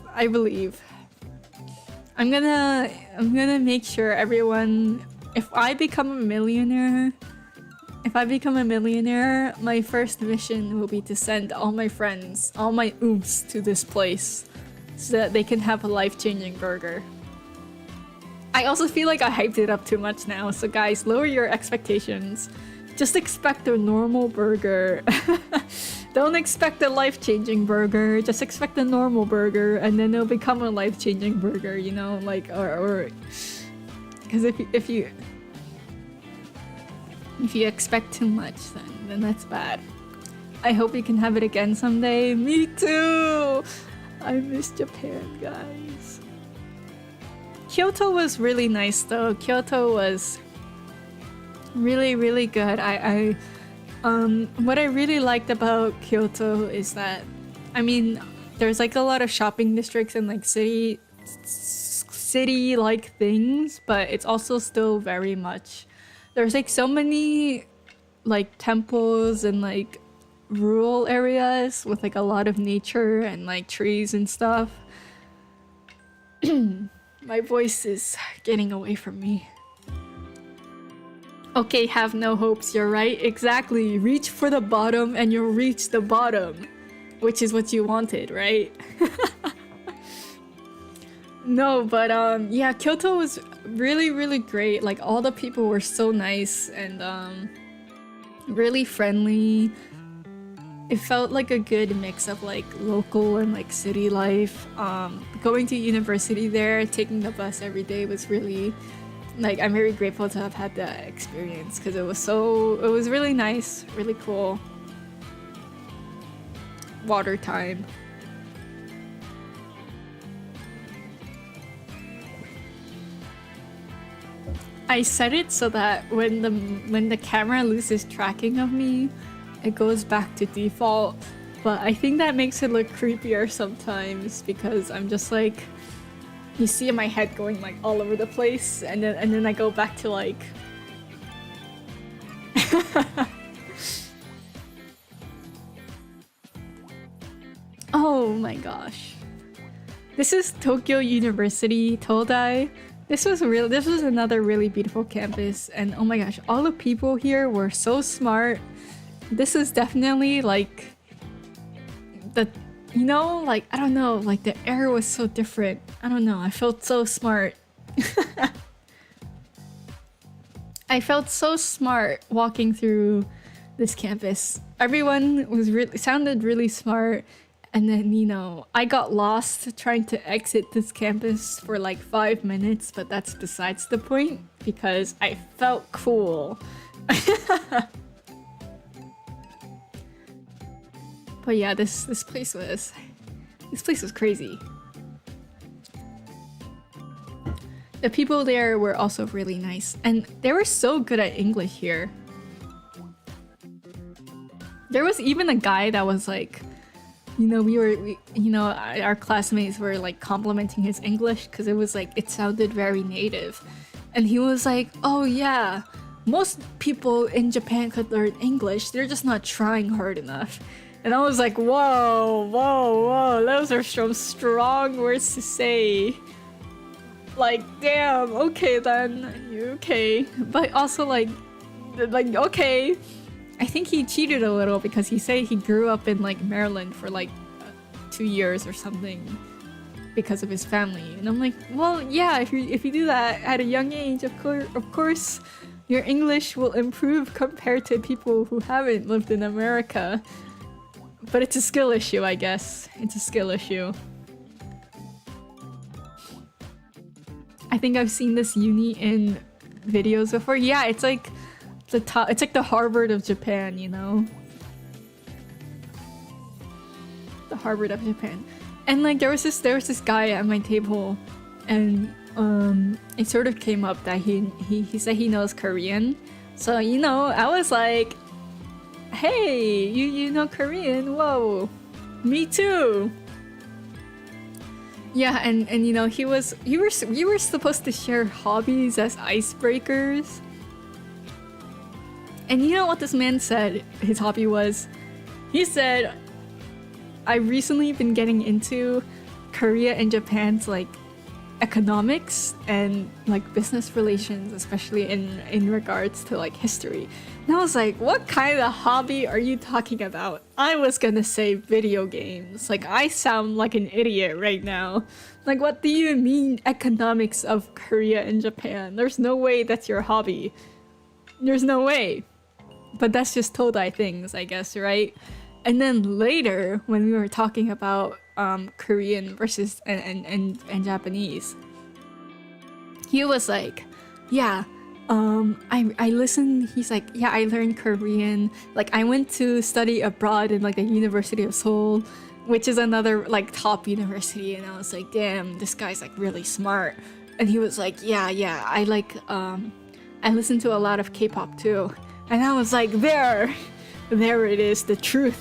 I'm gonna make sure everyone, if I become a millionaire, my first mission will be to send all my friends, all my oomps to this place so that they can have a life-changing burger. I also feel like I hyped it up too much now, so guys, lower your expectations. Just expect a normal burger. Don't expect a life-changing burger, just expect a normal burger, and then it'll become a life-changing burger, you know, like, or because if you expect too much, then that's bad. I hope you can have it again someday. Me too! I miss Japan, guys. Kyoto was really nice though. Kyoto was really, really good. What I really liked about Kyoto is that, I mean, there's like a lot of shopping districts and like city-like things, but it's also still very much, there's like so many like temples and like rural areas with like a lot of nature and like trees and stuff. My voice is getting away from me. Okay, have no hopes, you're right. Exactly. Reach for the bottom and you'll reach the bottom, which is what you wanted, right? No, but yeah, Kyoto was really, really great. Like, all the people were so nice and really friendly. It felt like a good mix of like local and like city life. Going to university there, taking the bus every day was really, like, I'm very grateful to have had that experience because it was really nice, really cool. Water time. I set it so that when the camera loses tracking of me, it goes back to default. But I think that makes it look creepier sometimes because I'm just like, you see my head going like all over the place, and then I go back to like oh my gosh. This is Tokyo University, Todai. This was another really beautiful campus, and oh my gosh, all the people here were so smart. This is definitely like You know, like, I don't know, like the air was so different. I don't know, I felt so smart. I felt so smart walking through this campus. Everyone was sounded really smart, and then, you know, I got lost trying to exit this campus for like 5 minutes, but that's besides the point because I felt cool. But yeah, this place was crazy. The people there were also really nice, and they were so good at English here. There was even a guy that was like, you know, our classmates were like complimenting his English because it was like, it sounded very native. And he was like, oh yeah, most people in Japan could learn English, they're just not trying hard enough. And I was like, whoa, whoa, whoa, those are some strong words to say. Like, damn, okay then, okay. But also like, okay. I think he cheated a little because he said he grew up in like Maryland for like 2 years or something because of his family. And I'm like, well, yeah, if you do that at a young age, of course, your English will improve compared to people who haven't lived in America. But it's a skill issue, I guess. It's a skill issue. I think I've seen this uni in videos before. Yeah, it's like it's like the Harvard of Japan, you know? The Harvard of Japan. And like there was this guy at my table, and it sort of came up that he said he knows Korean. So, you know, I was like, hey, you know Korean? Whoa, me too. Yeah, and you know, you were supposed to share hobbies as icebreakers. And you know what this man said his hobby was? He said, I've recently been getting into Korea and Japan's like economics and like business relations, especially in regards to like history. And I was like, what kind of hobby are you talking about? I was gonna say video games. Like, I sound like an idiot right now. Like, what do you mean economics of Korea and Japan? There's no way that's your hobby. There's no way. But that's just Todai things, I guess, right? And then later, when we were talking about Korean versus and Japanese, he was like, yeah, I listened. He's like, yeah, I learned Korean. Like, I went to study abroad in like the University of Seoul, which is another like top university. And I was like, damn, this guy's like really smart. And he was like, yeah, I like I listen to a lot of K-pop too. And I was like, there it is, the truth.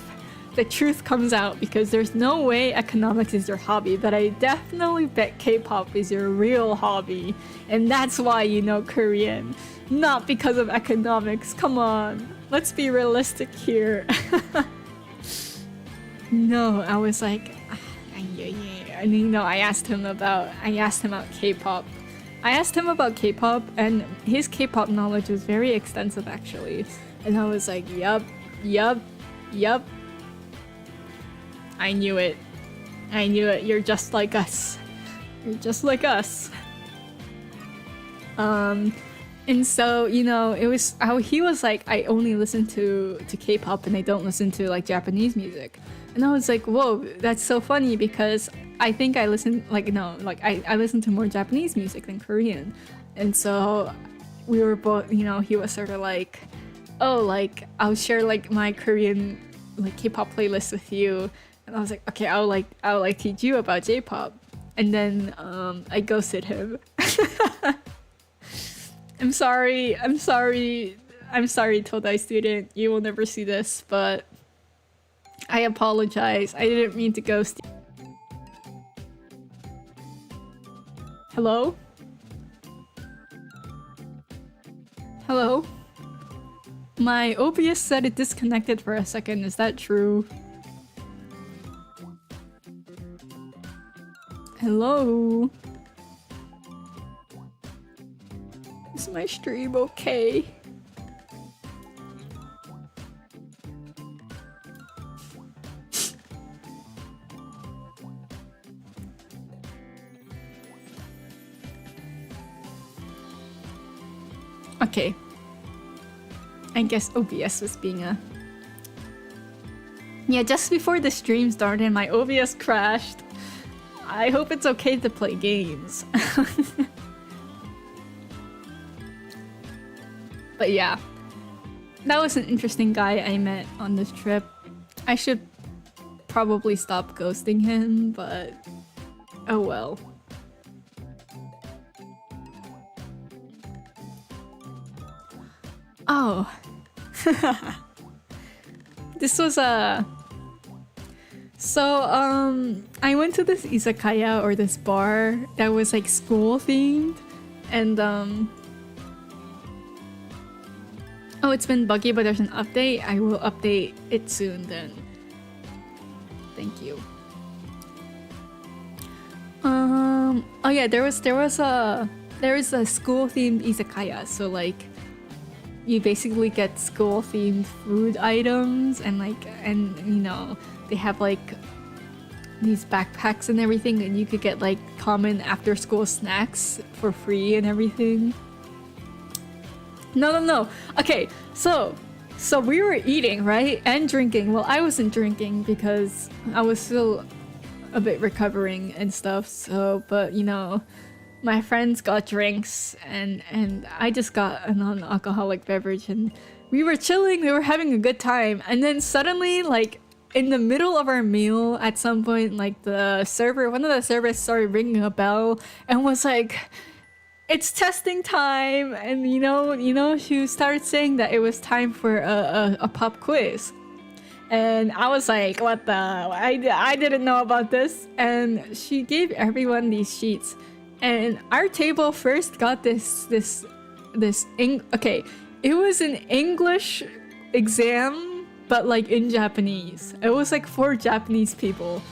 The truth comes out, because there's no way economics is your hobby, but I definitely bet K-pop is your real hobby. And that's why you know Korean, not because of economics. Come on, let's be realistic here. No, I was like, yeah. And you know, I asked him about K-pop. I asked him about K-pop, and his K-pop knowledge was very extensive actually. And I was like, yup. I knew it. You're just like us. And so, you know, it was how he was like, I only listen to K-pop and I don't listen to like Japanese music. And I was like, whoa, that's so funny, because I think I listen I listen to more Japanese music than Korean. And so we were both, you know, he was sort of like, oh, like I'll share like my Korean like K-pop playlist with you. And I was like, okay, I'll like teach you about J-pop. And then I ghosted him. I'm sorry, Todai student. You will never see this, but I apologize. I didn't mean to ghost you. Hello? Hello? My OBS said it disconnected for a second. Is that true? Hello? Is my stream okay? Okay. I guess OBS was being a... Yeah, just before the stream started, my OBS crashed. I hope it's okay to play games. But yeah. That was an interesting guy I met on this trip. I should probably stop ghosting him, but... Oh well. Oh. This was a... So, I went to this izakaya or this bar that was like school themed, and oh, it's been buggy, but there's an update. I will update it soon then. Thank you. Oh yeah, there is a school themed izakaya, so like you basically get school themed food items and you know, they have like these backpacks and everything, and you could get like common after school snacks for free and everything. No. Okay, so we were eating, right? And drinking. Well, I wasn't drinking because I was still a bit recovering and stuff, so, but you know, my friends got drinks and I just got a non-alcoholic beverage, and we were chilling, we were having a good time, and then suddenly, like, in the middle of our meal, at some point, like, one of the servers started ringing a bell and was like, it's testing time, and you know, she started saying that it was time for a pop quiz. And I was like, what the? I didn't know about this. And she gave everyone these sheets. And our table first got okay, it was an English exam, but like in Japanese. It was like for Japanese people.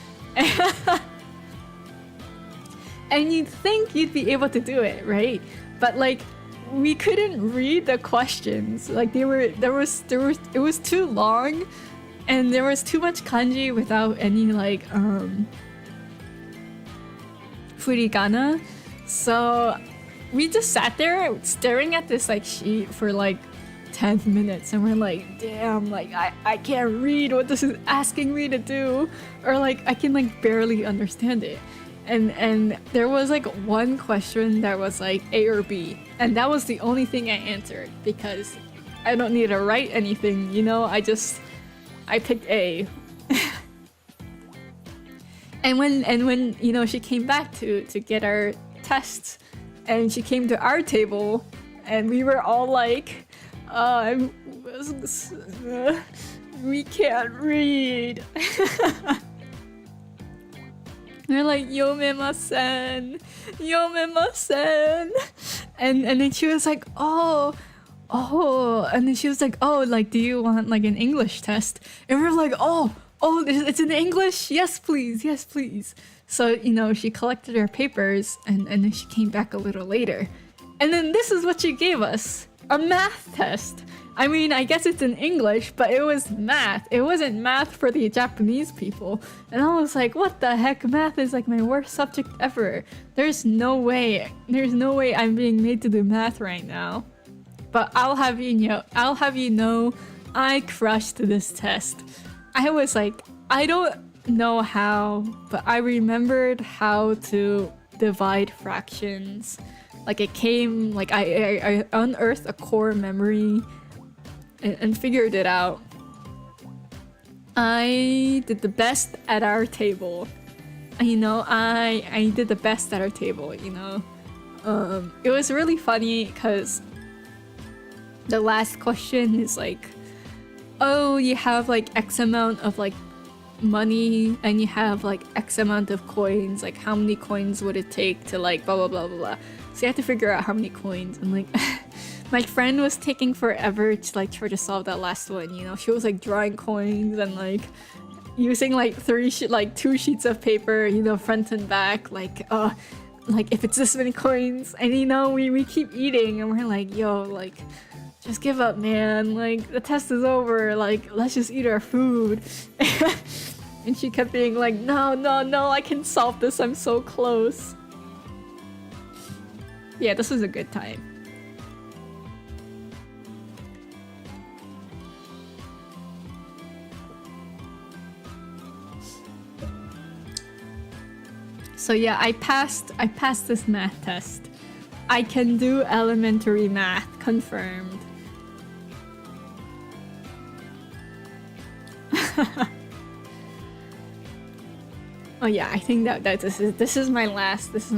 And you'd think you'd be able to do it, right? But like, we couldn't read the questions. Like it was too long, and there was too much kanji without any like furigana. So we just sat there staring at this like sheet for like 10 minutes, and we're like, damn, like I can't read what this is asking me to do, or like I can like barely understand it. And there was like one question that was like A or B, and that was the only thing I answered because I don't need to write anything, you know. I picked A. and when you know, she came back to get our tests, and she came to our table, and we were all like, we can't read. They're like, yomemasen, and then she was like, oh, and then she was like, oh, like, do you want like an English test? And we're like, oh, it's in English, yes please. So, you know, she collected her papers, and then she came back a little later, and then this is what she gave us: a math test. I mean, I guess it's in English, but it was math. It wasn't math for the Japanese people. And I was like, what the heck? Math is like my worst subject ever. There's no way I'm being made to do math right now. But I'll have you know, I crushed this test. I was like, I don't know how, but I remembered how to divide fractions. Like it came, like I unearthed a core memory and figured it out. I did the best at our table. You know, I did the best at our table, you know. It was really funny because the last question is like, oh, you have like X amount of like money, and you have like X amount of coins, like how many coins would it take to like blah blah blah blah blah. So you have to figure out how many coins, and like my friend was taking forever to like try to solve that last one, you know. She was like drawing coins and like using like two sheets of paper, you know, front and back, like if it's this many coins. And you know, we keep eating, and we're like, yo, like, just give up, man, like the test is over, like let's just eat our food. And she kept being like, no, I can solve this, I'm so close. Yeah, this was a good time. So yeah, I passed this math test. I can do elementary math, confirmed. Oh yeah, I think that this is my last image.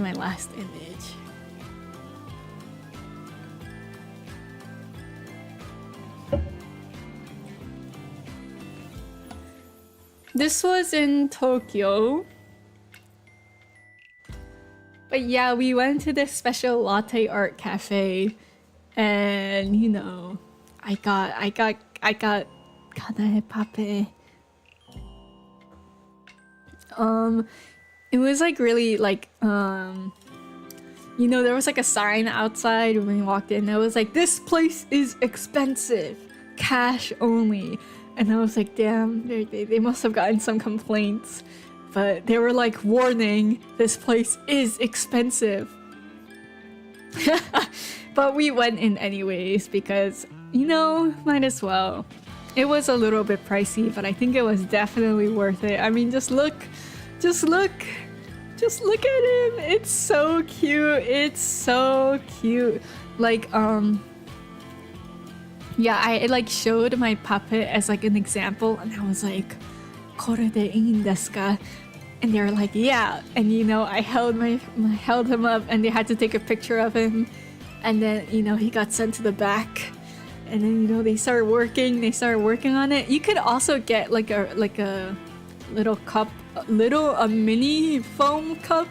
This was in Tokyo. But yeah, we went to this special latte art cafe, and you know, I got kanae pape. It was like really like you know, there was like a sign outside when we walked in. It was like, "This place is expensive, cash only," and I was like, "Damn, they must have gotten some complaints." But they were like, "Warning, this place is expensive." But we went in anyways because, you know, might as well. It was a little bit pricey, but I think it was definitely worth it. I mean, just look at him. It's so cute. It's so cute. Like, yeah, I like showed my puppet as like an example, and I was like, "Kore de ii desu ka?" And they were like, "Yeah." And you know, I held him up, and they had to take a picture of him. And then, you know, he got sent to the back. And then, you know, they started working on it. You could also get like a little cup, a mini foam cup.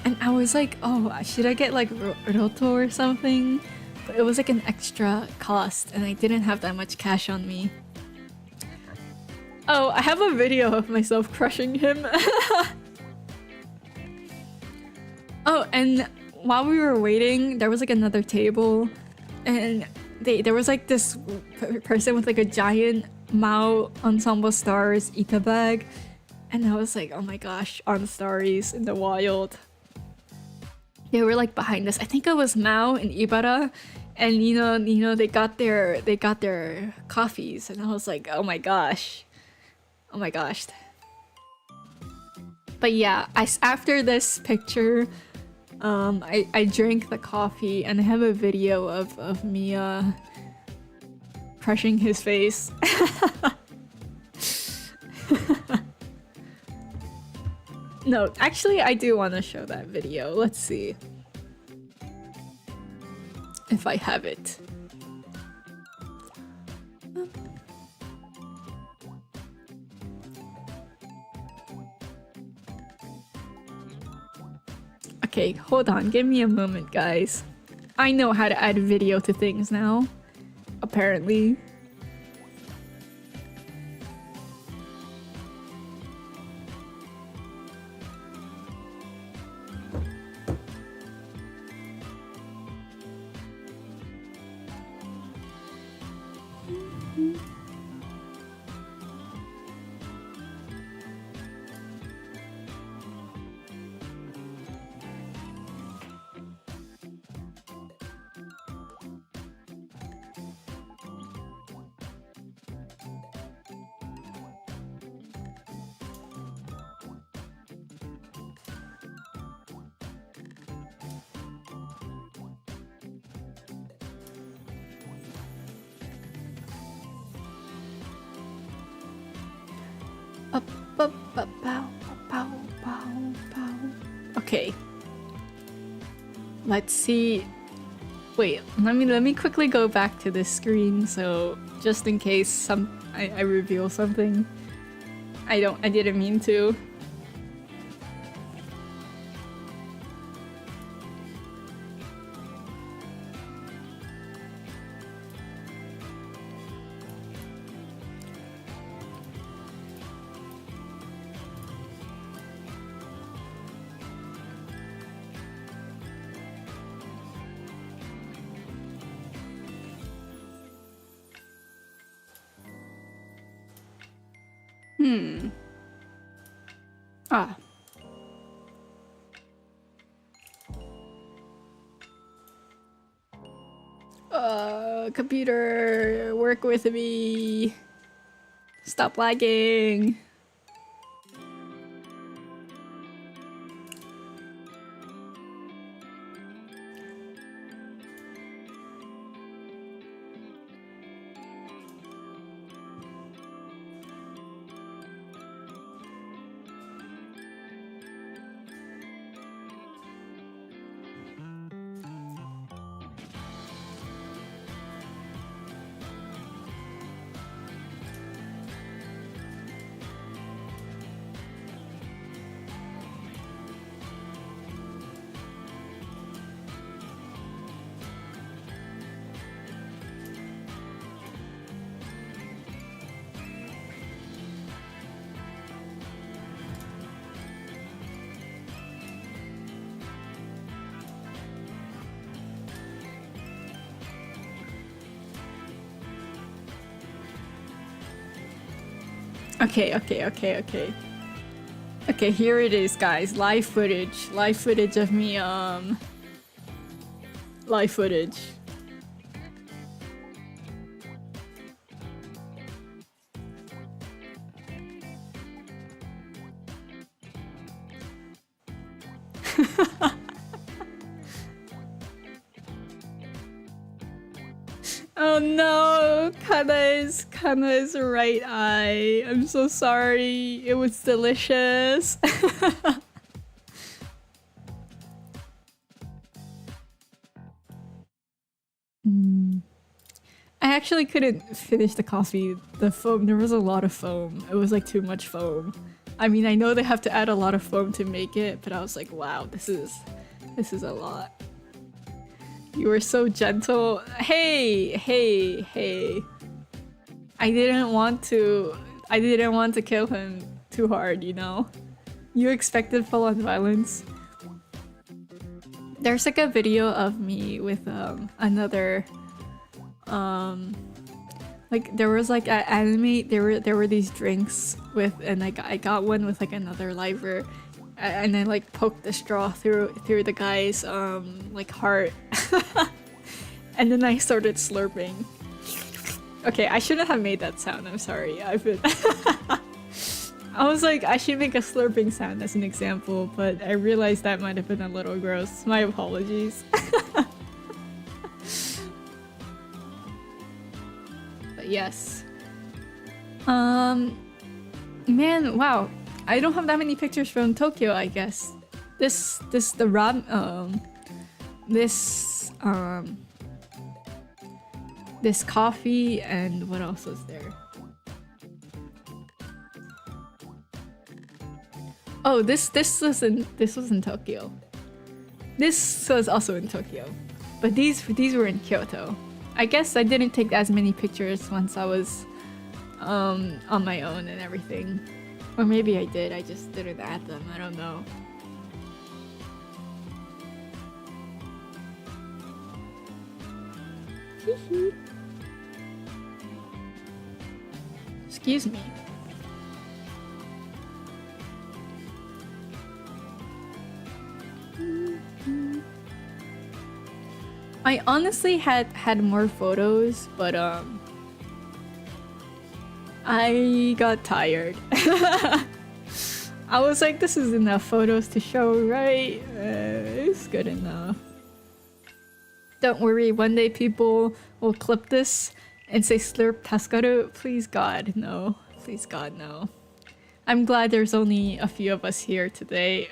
And I was like, "Oh, should I get like roto or something?" But it was like an extra cost, and I didn't have that much cash on me. Oh, I have a video of myself crushing him. Oh, and while we were waiting, there was like another table, and there was like this person with like a giant Mao Ensemble Stars Ita bag, and I was like, "Oh my gosh, on Starries in the wild." They were like behind us. I think it was Mao and Ibara, and you know they got their coffees, and I was like, "Oh my gosh." Oh my gosh. But yeah, after this picture, I drank the coffee, and I have a video of me crushing his face. No, actually I do want to show that video. Let's see if I have it. Okay, hold on, give me a moment, guys. I know how to add video to things now, apparently. Okay. Let's see. Wait, let me quickly go back to this screen, so just in case I reveal something. I didn't mean to. Computer, work with me. Stop lagging. Okay, okay, here it is, guys. Live footage of me, live footage. Oh no, Kana's right eye. I'm so sorry. It was delicious. I actually couldn't finish the coffee. The foam, there was a lot of foam. It was like too much foam. I mean, I know they have to add a lot of foam to make it, but I was like, wow, this is a lot. You were so gentle. Hey. I didn't want to kill him too hard, you know? You expected full-on violence. There's like a video of me with another like there was like at anime there were these drinks with, and I got one with like another liver, and I like poked the straw through the guy's like heart. And then I started slurping. Okay, I shouldn't have made that sound. I'm sorry. I was like, I should make a slurping sound as an example, but I realized that might have been a little gross. My apologies. But yes. Man, wow. I don't have that many pictures from Tokyo, I guess. This coffee, and what else was there? Oh, this was in Tokyo. This was also in Tokyo, but these were in Kyoto. I guess I didn't take as many pictures once I was on my own and everything, or maybe I did. I just didn't add them. I don't know. Excuse me. I honestly had more photos, but I got tired. I was like, this is enough photos to show, right? It's good enough. Don't worry, one day people will clip this and say slurp taskaru. Please God, no. Please God, no. I'm glad there's only a few of us here today.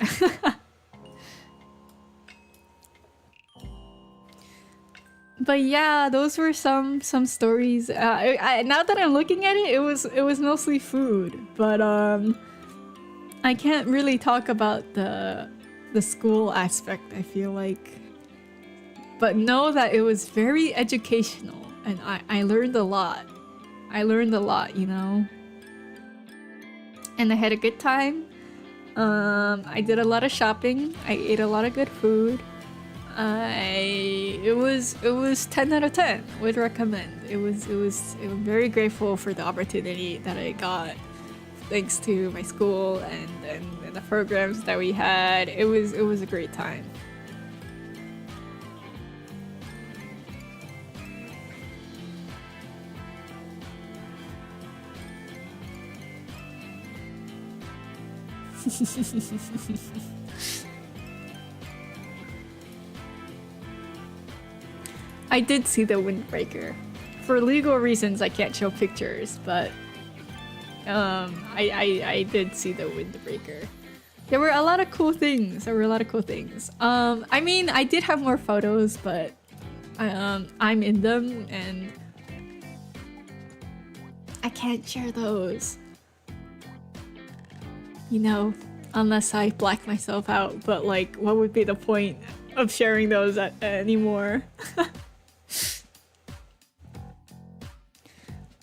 But yeah, those were some stories. Now that I'm looking at it, it was mostly food. But I can't really talk about the school aspect, I feel like. But know that it was very educational, and I learned a lot. I learned a lot, you know? And I had a good time. I did a lot of shopping. I ate a lot of good food. It was 10 out of 10. Would recommend. I'm very grateful for the opportunity that I got, thanks to my school and the programs that we had. It was a great time. I did see the windbreaker. For legal reasons, I can't show pictures, but I did see the windbreaker. There were a lot of cool things. I mean, I did have more photos, but I'm in them, and I can't share those. You know, unless I black myself out. But like, what would be the point of sharing those anymore?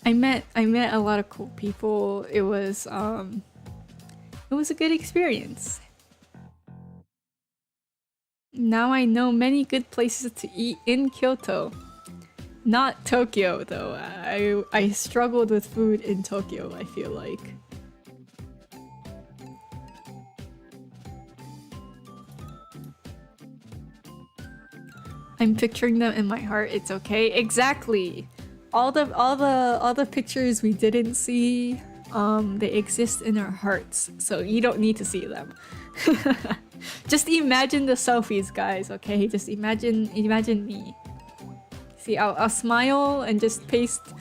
I met a lot of cool people. It was a good experience. Now I know many good places to eat in Kyoto. Not Tokyo though. I struggled with food in Tokyo, I feel like. I'm picturing them in my heart. It's okay. Exactly. All the pictures we didn't see, they exist in our hearts. So you don't need to see them. Just imagine the selfies, guys. Okay, just imagine me. See, I'll smile and just paste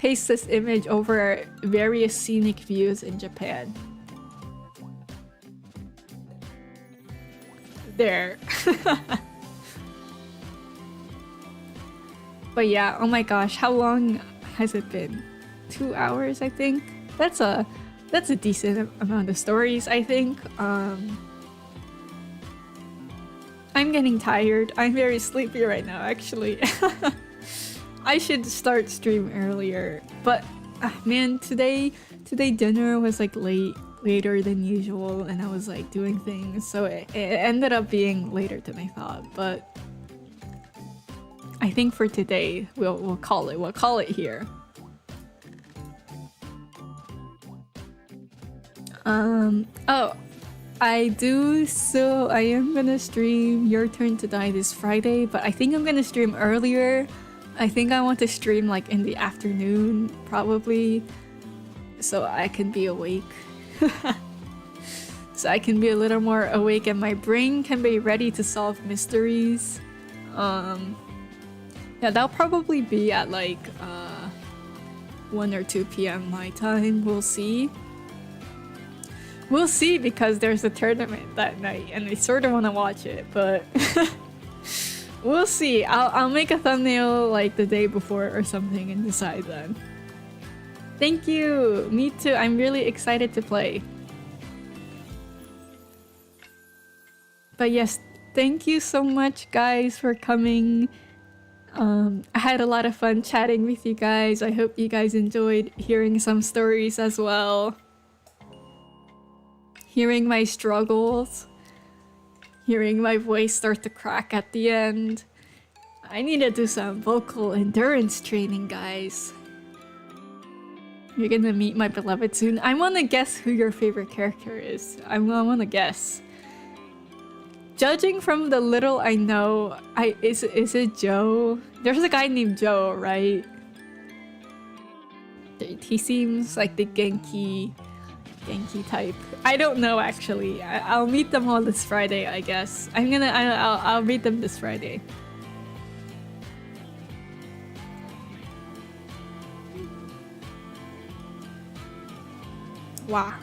this image over various scenic views in Japan. There. But yeah, oh my gosh, how long has it been? 2 hours, I think. That's a decent amount of stories, I think. I'm getting tired. I'm very sleepy right now, actually. I should start stream earlier, but man, today dinner was like later than usual, and I was like doing things, so it ended up being later than I thought. But I think for today we'll call it here. Oh, I am gonna stream Your Turn to Die this Friday, but I think I'm gonna stream earlier. I think I want to stream like in the afternoon, probably, so I can be awake. So I can be a little more awake and my brain can be ready to solve mysteries. Yeah, that'll probably be at like 1 or 2 p.m. my time. We'll see. We'll see, because there's a tournament that night and I sort of want to watch it, but we'll see. I'll make a thumbnail like the day before or something and decide then. Thank you! Me too, I'm really excited to play. But yes, thank you so much guys for coming. I had a lot of fun chatting with you guys. I hope you guys enjoyed hearing some stories as well. Hearing my struggles. Hearing my voice start to crack at the end. I need to do some vocal endurance training, guys. You're gonna meet my beloved soon. I wanna guess who your favorite character is. I wanna guess. Judging from the little I know, is it Joe? There's a guy named Joe, right? He seems like the Genki type. I don't know actually. I'll meet them all this Friday, I guess. I'll meet them this Friday. Wow.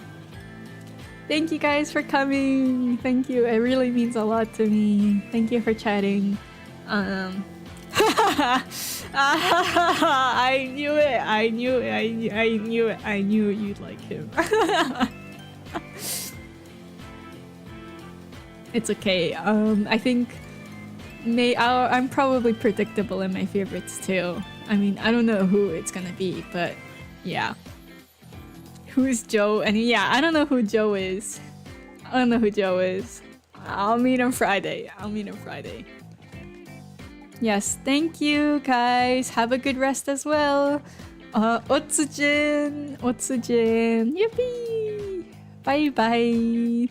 Thank you guys for coming. Thank you. It really means a lot to me. Thank you for chatting. I knew it. I knew you'd like him. It's okay. I think I'm probably predictable in my favorites too. I mean, I don't know who it's gonna be, but yeah. Who's Joe? And yeah, I don't know who Joe is. I don't know who Joe is. I'll meet him Friday. Yes, thank you guys. Have a good rest as well. Otsujin. Yippee. Bye bye.